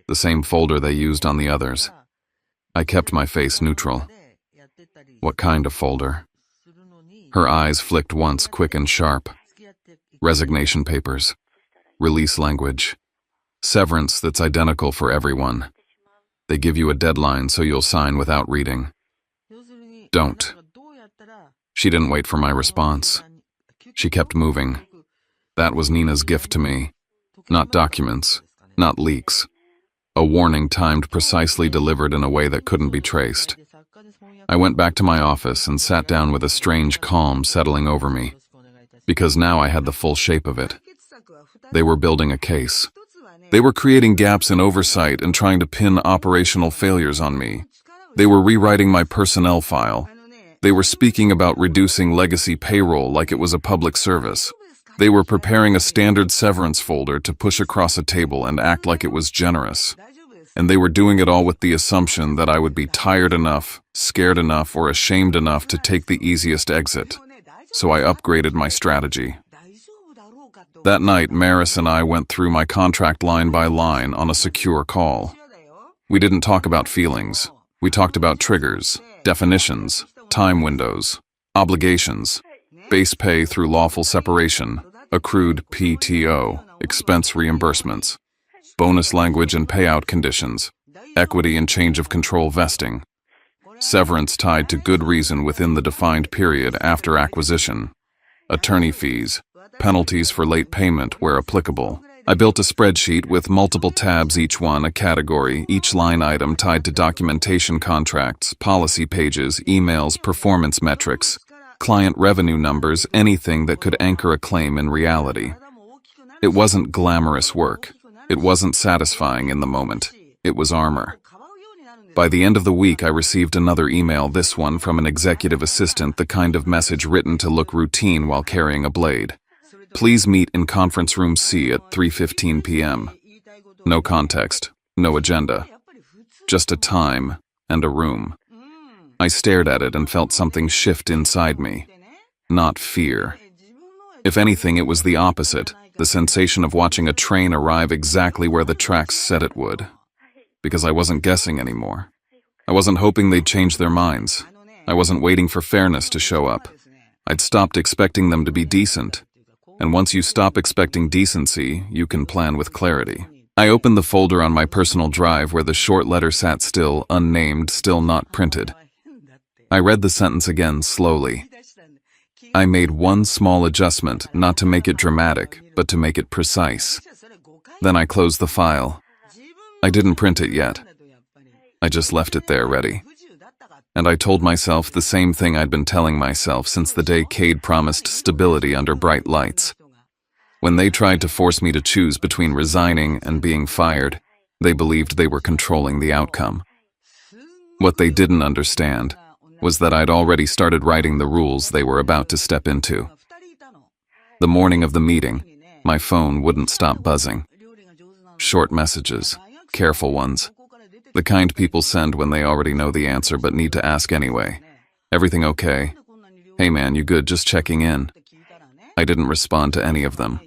The same folder they used on the others." I kept my face neutral. "What kind of folder?" Her eyes flicked once, quick and sharp. "Resignation papers. Release language. Severance that's identical for everyone. They give you a deadline so you'll sign without reading. Don't." She didn't wait for my response. She kept moving. That was Nina's gift to me. Not documents, not leaks. A warning timed precisely, delivered in a way that couldn't be traced. I went back to my office and sat down with a strange calm settling over me, because now I had the full shape of it. They were building a case. They were creating gaps in oversight and trying to pin operational failures on me. They were rewriting my personnel file. They were speaking about reducing legacy payroll like it was a public service. They were preparing a standard severance folder to push across a table and act like it was generous. And they were doing it all with the assumption that I would be tired enough, scared enough, or ashamed enough to take the easiest exit. So I upgraded my strategy. That night, Maris and I went through my contract line by line on a secure call. We didn't talk about feelings. We talked about triggers, definitions, time windows, obligations, base pay through lawful separation, accrued PTO, expense reimbursements, bonus language and payout conditions, equity and change of control vesting, severance tied to good reason within the defined period after acquisition, attorney fees, penalties for late payment where applicable. I built a spreadsheet with multiple tabs, each one a category, each line item tied to documentation, contracts, policy pages, emails, performance metrics, client revenue numbers, anything that could anchor a claim in reality. It wasn't glamorous work. It wasn't satisfying in the moment. It was armor. By the end of the week, I received another email, this one from an executive assistant, the kind of message written to look routine while carrying a blade. "Please meet in conference room C at 3:15 p.m. No context, no agenda, just a time and a room. I stared at it and felt something shift inside me. Not fear. If anything, it was the opposite, the sensation of watching a train arrive exactly where the tracks said it would. Because I wasn't guessing anymore. I wasn't hoping they'd change their minds. I wasn't waiting for fairness to show up. I'd stopped expecting them to be decent. And once you stop expecting decency, you can plan with clarity. I opened the folder on my personal drive where the short letter sat still, unnamed, still not printed. I read the sentence again slowly. I made one small adjustment, not to make it dramatic, but to make it precise. Then I closed the file. I didn't print it yet. I just left it there ready. And I told myself the same thing I'd been telling myself since the day Cade promised stability under bright lights. When they tried to force me to choose between resigning and being fired, they believed they were controlling the outcome. What they didn't understand was that I'd already started writing the rules they were about to step into. The morning of the meeting, my phone wouldn't stop buzzing. Short messages, careful ones. The kind people send when they already know the answer but need to ask anyway. "Everything okay? Hey man, you good? Just checking in." I didn't respond to any of them.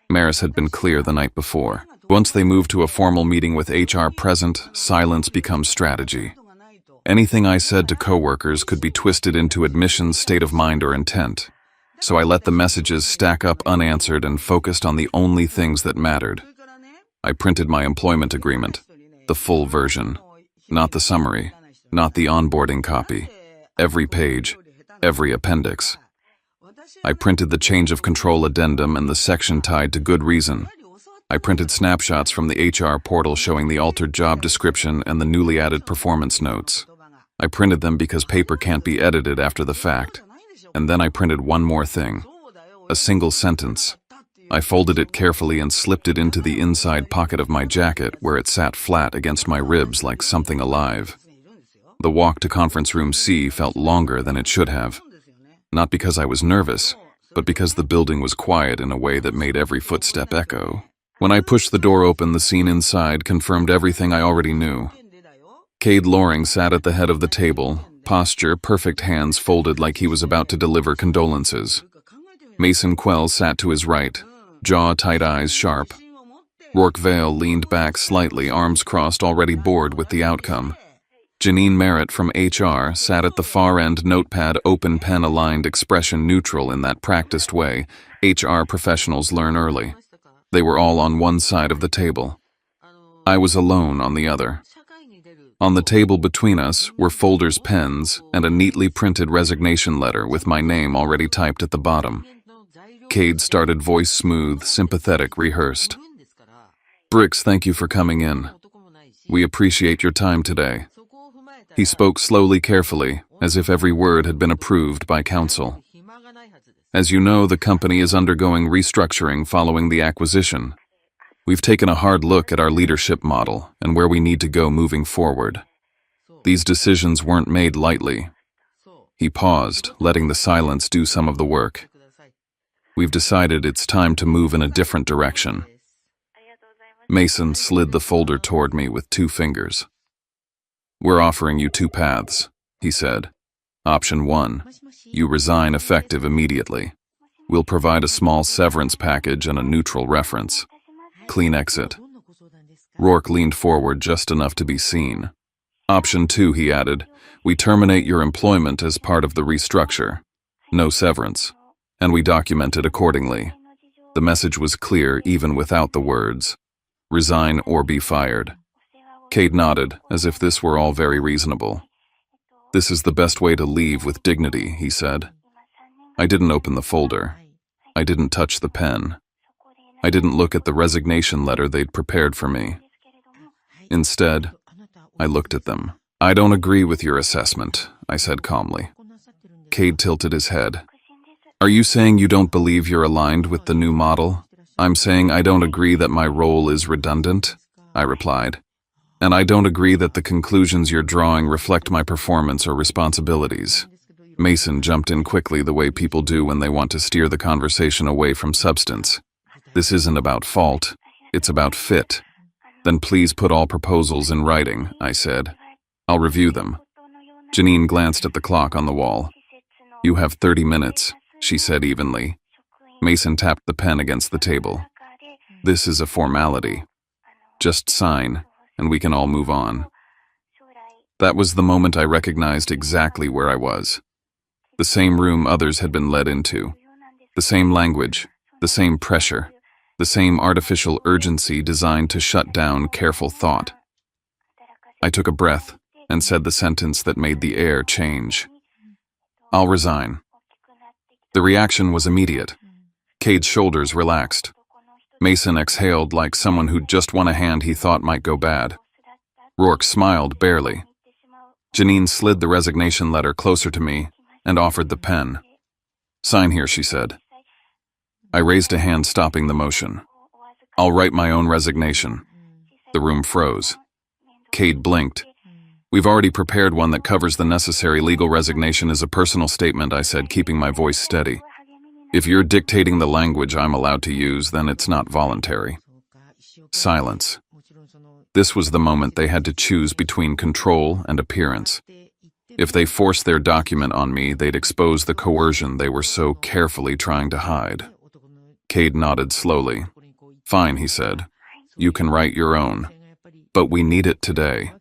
Maris had been clear the night before. Once they moved to a formal meeting with HR present, silence becomes strategy. Anything I said to coworkers could be twisted into admissions, state of mind, or intent. So I let the messages stack up unanswered and focused on the only things that mattered. I printed my employment agreement, the full version, not the summary, not the onboarding copy, every page, every appendix. I printed the change of control addendum and the section tied to good reason. I printed snapshots from the HR portal showing the altered job description and the newly added performance notes. I printed them because paper can't be edited after the fact. And then I printed one more thing, a single sentence. I folded it carefully and slipped it into the inside pocket of my jacket where it sat flat against my ribs like something alive. The walk to conference room C felt longer than it should have. Not because I was nervous, but because the building was quiet in a way that made every footstep echo. When I pushed the door open, the scene inside confirmed everything I already knew. Cade Loring sat at the head of the table, posture perfect, hands folded like he was about to deliver condolences. Mason Quell sat to his right, jaw tight, eyes sharp. Rourke Vale leaned back slightly, arms crossed, already bored with the outcome. Janine Merritt from HR sat at the far end, notepad open, pen aligned, expression neutral in that practiced way HR professionals learn early. They were all on one side of the table. I was alone on the other. On the table between us were folders, pens, and a neatly printed resignation letter with my name already typed at the bottom. Cade started, voice smooth, sympathetic, rehearsed. "Bricks, thank you for coming in. We appreciate your time today." He spoke slowly, carefully, as if every word had been approved by counsel. "As you know, the company is undergoing restructuring following the acquisition. We've taken a hard look at our leadership model and where we need to go moving forward. These decisions weren't made lightly." He paused, letting the silence do some of the work. "We've decided it's time to move in a different direction." Mason slid the folder toward me with 2 fingers. "We're offering you 2 paths," he said. "Option 1, you resign effective immediately. We'll provide a small severance package and a neutral reference. Clean exit." Rourke leaned forward just enough to be seen. "Option 2, he added, we terminate your employment as part of the restructure. No severance. And we document it accordingly." The message was clear even without the words. Resign or be fired. Cade nodded, as if this were all very reasonable. "This is the best way to leave with dignity," he said. I didn't open the folder. I didn't touch the pen. I didn't look at the resignation letter they'd prepared for me. Instead, I looked at them. "I don't agree with your assessment," I said calmly. Cade tilted his head. "Are you saying you don't believe you're aligned with the new model?" "I'm saying I don't agree that my role is redundant," I replied. "And I don't agree that the conclusions you're drawing reflect my performance or responsibilities." Mason jumped in quickly, the way people do when they want to steer the conversation away from substance. "This isn't about fault, it's about fit." "Then please put all proposals in writing," I said. "I'll review them." Janine glanced at the clock on the wall. "You have 30 minutes, she said evenly. Mason tapped the pen against the table. "This is a formality. Just sign, and we can all move on." That was the moment I recognized exactly where I was. The same room others had been led into. The same language, the same pressure, the same artificial urgency designed to shut down careful thought. I took a breath and said the sentence that made the air change. "I'll resign." The reaction was immediate. Cade's shoulders relaxed. Mason exhaled like someone who'd just won a hand he thought might go bad. Rourke smiled barely. Janine slid the resignation letter closer to me and offered the pen. "Sign here," she said. I raised a hand, stopping the motion. "I'll write my own resignation." The room froze. Cade blinked. "We've already prepared one that covers the necessary legal resignation as a personal statement," I said, keeping my voice steady. "If you're dictating the language I'm allowed to use, then it's not voluntary." Silence. This was the moment they had to choose between control and appearance. If they forced their document on me, they'd expose the coercion they were so carefully trying to hide. Cade nodded slowly. "Fine," he said. "You can write your own. But we need it today."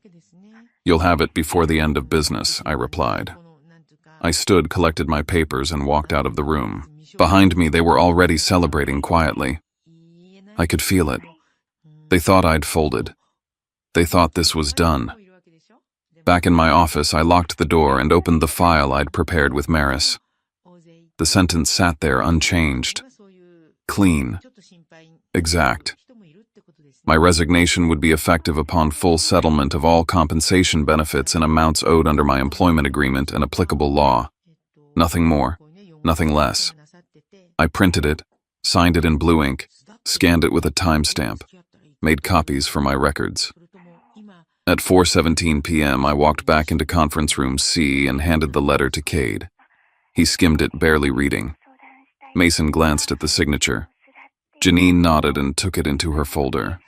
You'll have it before the end of business, I replied. I stood, collected my papers, and walked out of the room. Behind me, they were already celebrating quietly. I could feel it. They thought I'd folded. They thought this was done. Back in my office, I locked the door and opened the file I'd prepared with Maris. The sentence sat there unchanged. Clean. Exact. My resignation would be effective upon full settlement of all compensation benefits and amounts owed under my employment agreement and applicable law. Nothing more, nothing less. I printed it, signed it in blue ink, scanned it with a timestamp, made copies for my records. At 4:17 p.m., I walked back into conference room C and handed the letter to Cade. He skimmed it, barely reading. Mason glanced at the signature. Janine nodded and took it into her folder.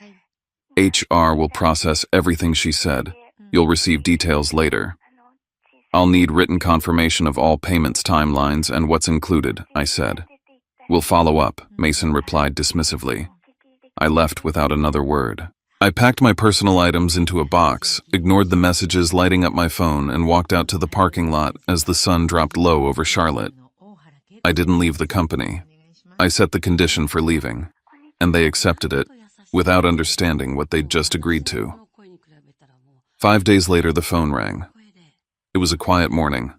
HR will process everything she said. You'll receive details later. I'll need written confirmation of all payments timelines and what's included, I said. We'll follow up, Mason replied dismissively. I left without another word. I packed my personal items into a box, ignored the messages lighting up my phone, and walked out to the parking lot as the sun dropped low over Charlotte. I didn't leave the company. I set the condition for leaving, and they accepted it, without understanding what they'd just agreed to. 5 days later, the phone rang. It was a quiet morning.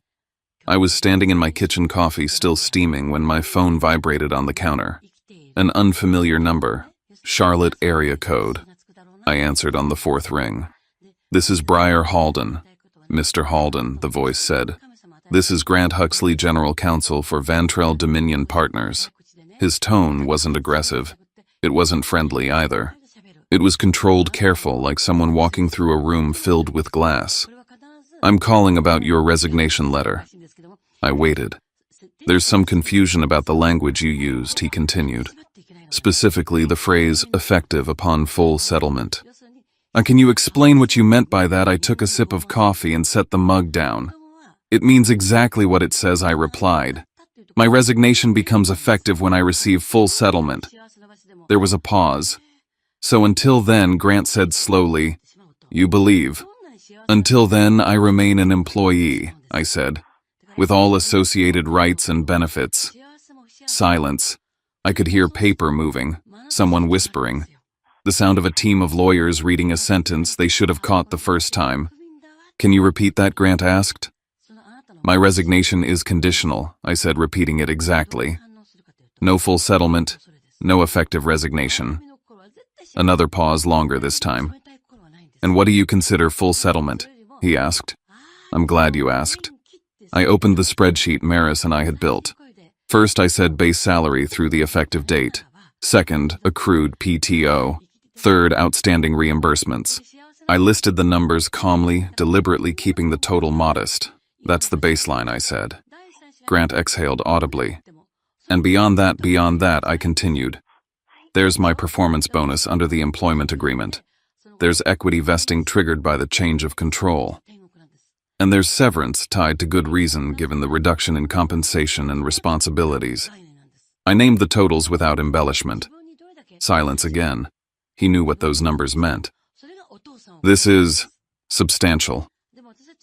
I was standing in my kitchen, coffee still steaming, when my phone vibrated on the counter. An unfamiliar number, Charlotte area code. I answered on the fourth ring. This is Briar Halden. Mr. Halden, the voice said. This is Grant Huxley, General Counsel for Vantrell Dominion Partners. His tone wasn't aggressive. It wasn't friendly either. It was controlled, careful, like someone walking through a room filled with glass. I'm calling about your resignation letter. I waited. There's some confusion about the language you used, he continued. Specifically the phrase, effective upon full settlement. Can you explain what you meant by that? I took a sip of coffee and set the mug down. It means exactly what it says, I replied. My resignation becomes effective when I receive full settlement. There was a pause. So until then, Grant said slowly, you believe. Until then, I remain an employee, I said, with all associated rights and benefits. Silence. I could hear paper moving, someone whispering. The sound of a team of lawyers reading a sentence they should have caught the first time. Can you repeat that? Grant asked. My resignation is conditional, I said, repeating it exactly. No full settlement, no effective resignation. Another pause, longer this time. And what do you consider full settlement? He asked. I'm glad you asked. I opened the spreadsheet Maris and I had built. First, I said base salary through the effective date. Second, accrued PTO. Third, outstanding reimbursements. I listed the numbers calmly, deliberately keeping the total modest. That's the baseline, I said. Grant exhaled audibly. And beyond that, I continued. There's my performance bonus under the employment agreement. There's equity vesting triggered by the change of control. And there's severance tied to good reason given the reduction in compensation and responsibilities. I named the totals without embellishment. Silence again. He knew what those numbers meant. This is substantial,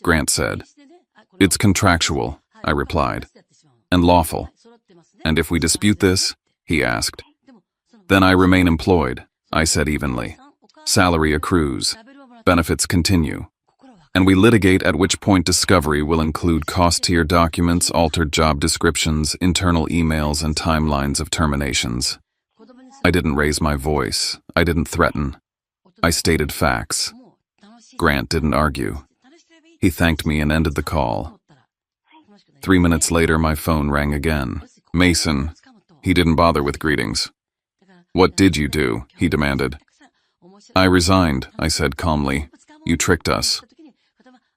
Grant said. It's contractual, I replied, and lawful. And if we dispute this, he asked. Then I remain employed, I said evenly. Salary accrues. Benefits continue. And we litigate, at which point discovery will include cost tier documents, altered job descriptions, internal emails, and timelines of terminations. I didn't raise my voice. I didn't threaten. I stated facts. Grant didn't argue. He thanked me and ended the call. 3 minutes later, my phone rang again. Mason. He didn't bother with greetings. What did you do? He demanded. I resigned, I said calmly. You tricked us.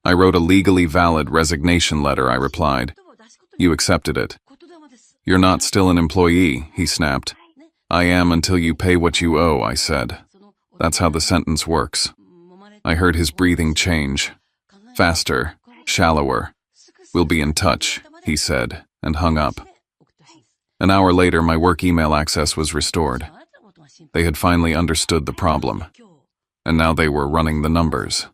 I wrote a legally valid resignation letter, I replied. You accepted it. You're not still an employee, he snapped. I am until you pay what you owe, I said. That's how the sentence works. I heard his breathing change. Faster, shallower. We'll be in touch, he said, and hung up. An hour later, my work email access was restored. They had finally understood the problem, and now they were running the numbers.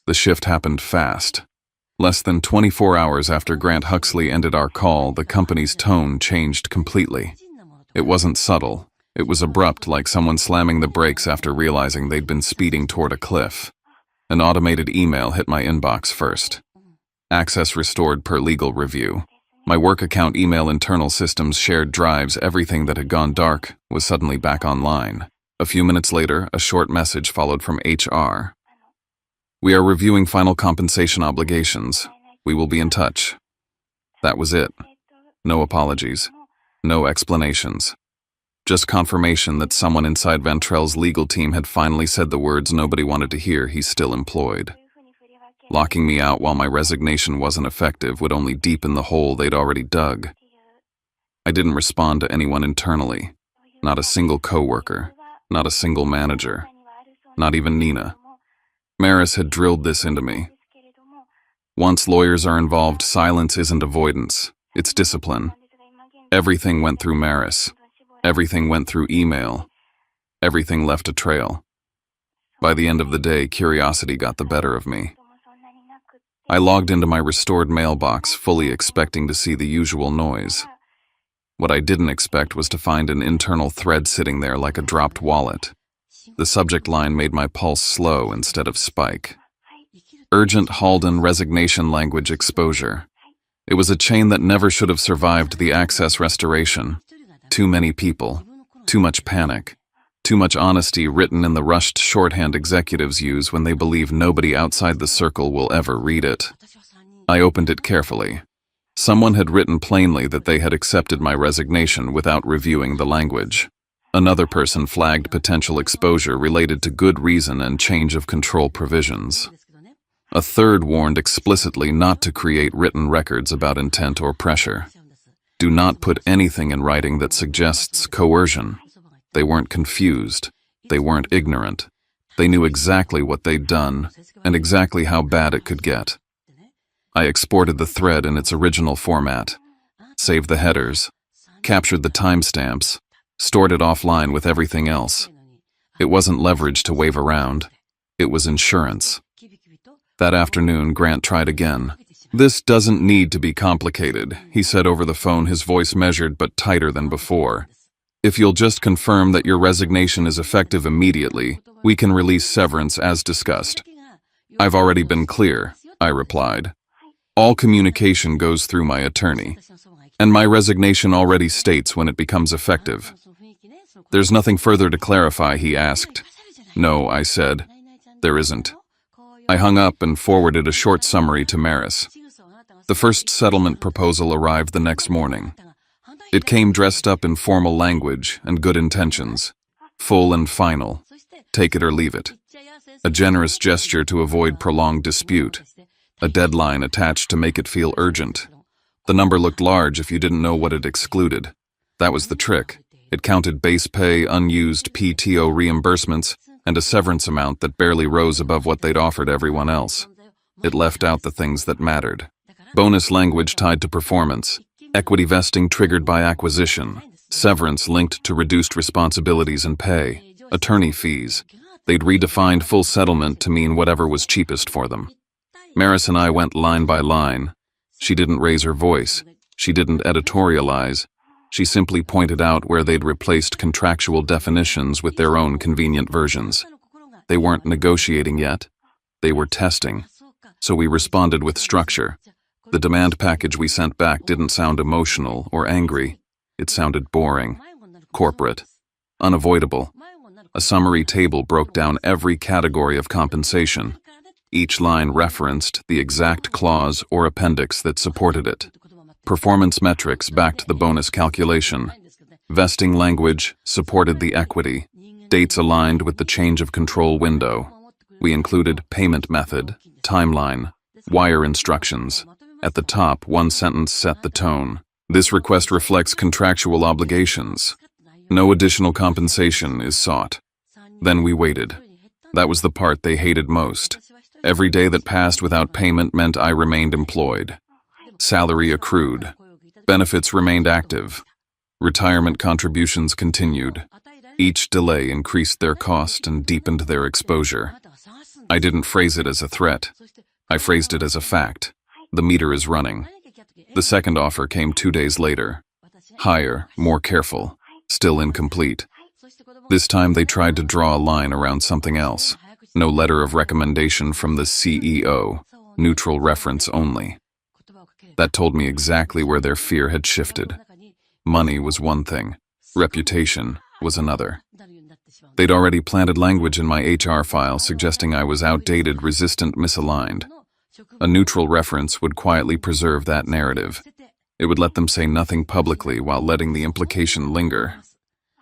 The shift happened fast. Less than 24 hours after Grant Huxley ended our call, the company's tone changed completely. It wasn't subtle. It was abrupt, like someone slamming the brakes after realizing they'd been speeding toward a cliff. An automated email hit my inbox first. Access restored per legal review. My work account email, internal systems, shared drives, everything that had gone dark was suddenly back online. A few minutes later, a short message followed from HR. We are reviewing final compensation obligations. We will be in touch. That was it. No apologies. No explanations. Just confirmation that someone inside Ventrell's legal team had finally said the words nobody wanted to hear he's still employed. Locking me out while my resignation wasn't effective would only deepen the hole they'd already dug. I didn't respond to anyone internally. Not a single coworker. Not a single manager. Not even Nina. Maris had drilled this into me. Once lawyers are involved, silence isn't avoidance. It's discipline. Everything went through Maris. Everything went through email. Everything left a trail. By the end of the day, curiosity got the better of me. I logged into my restored mailbox, fully expecting to see the usual noise. What I didn't expect was to find an internal thread sitting there like a dropped wallet. The subject line made my pulse slow instead of spike. Urgent Halden resignation language exposure. It was a chain that never should have survived the access restoration. Too many people. Too much panic. Too much honesty written in the rushed shorthand executives use when they believe nobody outside the circle will ever read it. I opened it carefully. Someone had written plainly that they had accepted my resignation without reviewing the language. Another person flagged potential exposure related to good reason and change of control provisions. A third warned explicitly not to create written records about intent or pressure. Do not put anything in writing that suggests coercion. They weren't confused. They weren't ignorant. They knew exactly what they'd done and exactly how bad it could get. I exported the thread in its original format, saved the headers, captured the timestamps, stored it offline with everything else. It wasn't leverage to wave around. It was insurance. That afternoon, Grant tried again. "This doesn't need to be complicated," he said over the phone, his voice measured but tighter than before. "If you'll just confirm that your resignation is effective immediately, we can release severance as discussed." "I've already been clear," I replied. "All communication goes through my attorney, and my resignation already states when it becomes effective." "There's nothing further to clarify?" he asked. "No," I said. "There isn't." I hung up and forwarded a short summary to Maris. The first settlement proposal arrived the next morning. It came dressed up in formal language and good intentions. Full and final. Take it or leave it. A generous gesture to avoid prolonged dispute. A deadline attached to make it feel urgent. The number looked large if you didn't know what it excluded. That was the trick. It counted base pay, unused PTO reimbursements, and a severance amount that barely rose above what they'd offered everyone else. It left out the things that mattered. Bonus language tied to performance. Equity vesting triggered by acquisition. Severance linked to reduced responsibilities and pay. Attorney fees. They'd redefined full settlement to mean whatever was cheapest for them. Maris and I went line by line. She didn't raise her voice. She didn't editorialize. She simply pointed out where they'd replaced contractual definitions with their own convenient versions. They weren't negotiating yet. They were testing. So we responded with structure. The demand package we sent back didn't sound emotional or angry. It sounded boring, corporate, unavoidable. A summary table broke down every category of compensation. Each line referenced the exact clause or appendix that supported it. Performance metrics backed the bonus calculation. Vesting language supported the equity. Dates aligned with the change of control window. We included payment method, timeline, wire instructions. At the top, one sentence set the tone. This request reflects contractual obligations. No additional compensation is sought. Then we waited. That was the part they hated most. Every day that passed without payment meant I remained employed. Salary accrued. Benefits remained active. Retirement contributions continued. Each delay increased their cost and deepened their exposure. I didn't phrase it as a threat. I phrased it as a fact. The meter is running. The second offer came 2 days later. Higher, more careful, still incomplete. This time they tried to draw a line around something else. No letter of recommendation from the CEO, neutral reference only. That told me exactly where their fear had shifted. Money was one thing, reputation was another. They'd already planted language in my HR file suggesting I was outdated, resistant, misaligned. A neutral reference would quietly preserve that narrative. It would let them say nothing publicly while letting the implication linger.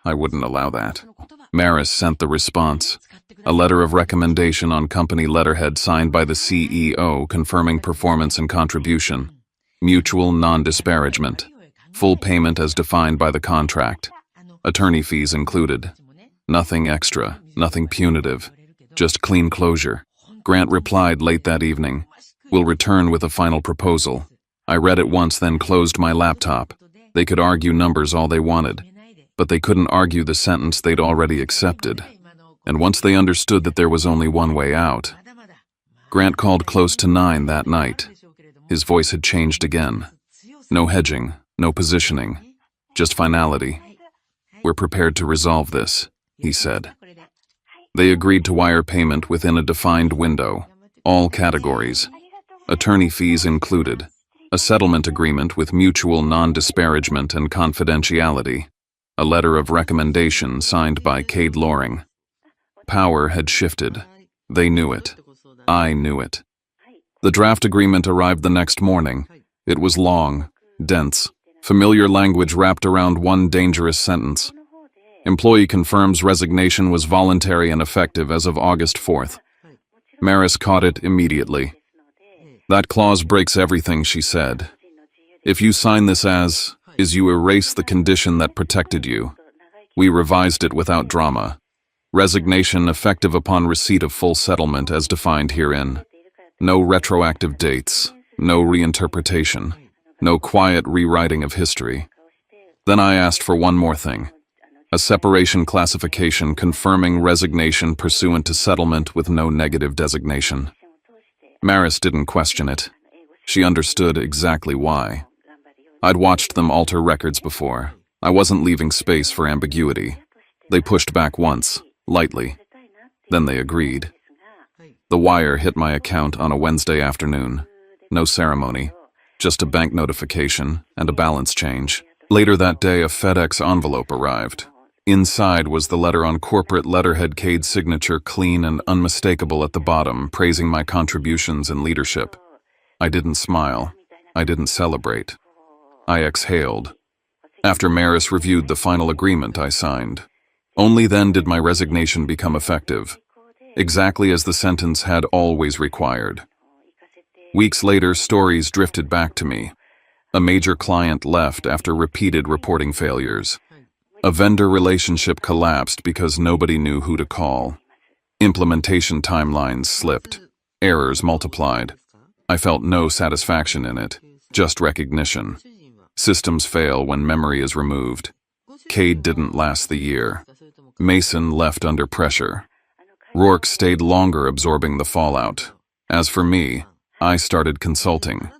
I wouldn't allow that. Maris sent the response, a letter of recommendation on company letterhead signed by the CEO confirming performance and contribution, mutual non-disparagement, full payment as defined by the contract, attorney fees included. Nothing extra, nothing punitive, just clean closure. Grant replied late that evening, "We'll return with a final proposal." I read it once, then closed my laptop. They could argue numbers all they wanted, but they couldn't argue the sentence they'd already accepted. And once they understood that there was only one way out. Grant called close to 9 that night. His voice had changed again. No hedging, no positioning, just finality. "We're prepared to resolve this," he said. They agreed to wire payment within a defined window, all categories, attorney fees included, a settlement agreement with mutual non-disparagement and confidentiality, a letter of recommendation signed by Cade Loring. Power had shifted. They knew it. I knew it. The draft agreement arrived the next morning. It was long, dense, familiar language wrapped around one dangerous sentence. Employee confirms resignation was voluntary and effective as of August 4th. Maris caught it immediately. "That clause breaks everything," she said. "If you sign this as is, you erase the condition that protected you." We revised it without drama. Resignation effective upon receipt of full settlement as defined herein. No retroactive dates, no reinterpretation, no quiet rewriting of history. Then I asked for one more thing. A separation classification confirming resignation pursuant to settlement with no negative designation. Maris didn't question it. She understood exactly why. I'd watched them alter records before. I wasn't leaving space for ambiguity. They pushed back once, lightly. Then they agreed. The wire hit my account on a Wednesday afternoon. No ceremony, just a bank notification and a balance change. Later that day, a FedEx envelope arrived. Inside was the letter on corporate letterhead, Cade's signature clean and unmistakable at the bottom, praising my contributions and leadership. I didn't smile. I didn't celebrate. I exhaled. After Maris reviewed the final agreement I signed. Only then did my resignation become effective, exactly as the sentence had always required. Weeks later, stories drifted back to me. A major client left after repeated reporting failures. A vendor relationship collapsed because nobody knew who to call. Implementation timelines slipped. Errors multiplied. I felt no satisfaction in it, just recognition. Systems fail when memory is removed. Cade didn't last the year. Mason left under pressure. Rourke stayed longer, absorbing the fallout. As for me, I started consulting.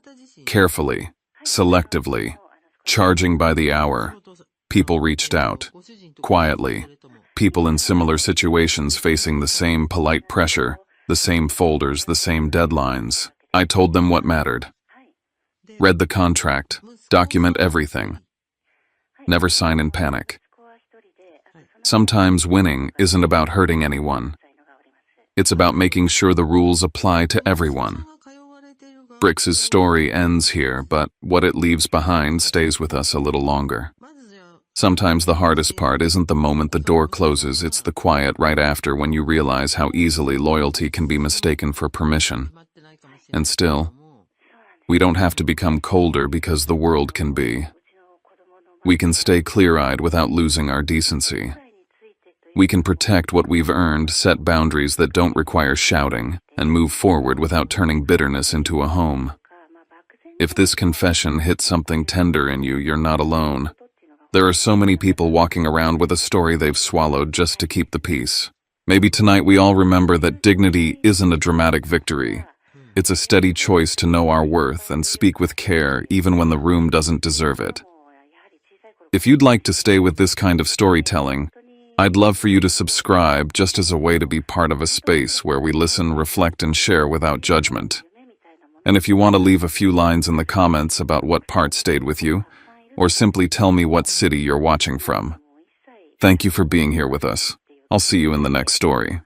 Carefully, selectively, charging by the hour. People reached out. Quietly. People in similar situations facing the same polite pressure, the same folders, the same deadlines. I told them what mattered. Read the contract. Document everything. Never sign in panic. Sometimes winning isn't about hurting anyone. It's about making sure the rules apply to everyone. Brix's story ends here, but what it leaves behind stays with us a little longer. Sometimes the hardest part isn't the moment the door closes, it's the quiet right after, when you realize how easily loyalty can be mistaken for permission. And still, we don't have to become colder because the world can be. We can stay clear-eyed without losing our decency. We can protect what we've earned, set boundaries that don't require shouting, and move forward without turning bitterness into a home. If this confession hits something tender in you, you're not alone. There are so many people walking around with a story they've swallowed just to keep the peace. Maybe tonight we all remember that dignity isn't a dramatic victory. It's a steady choice to know our worth and speak with care even when the room doesn't deserve it. If you'd like to stay with this kind of storytelling, I'd love for you to subscribe just as a way to be part of a space where we listen, reflect, and share without judgment. And if you want to leave a few lines in the comments about what part stayed with you, or simply tell me what city you're watching from. Thank you for being here with us. I'll see you in the next story.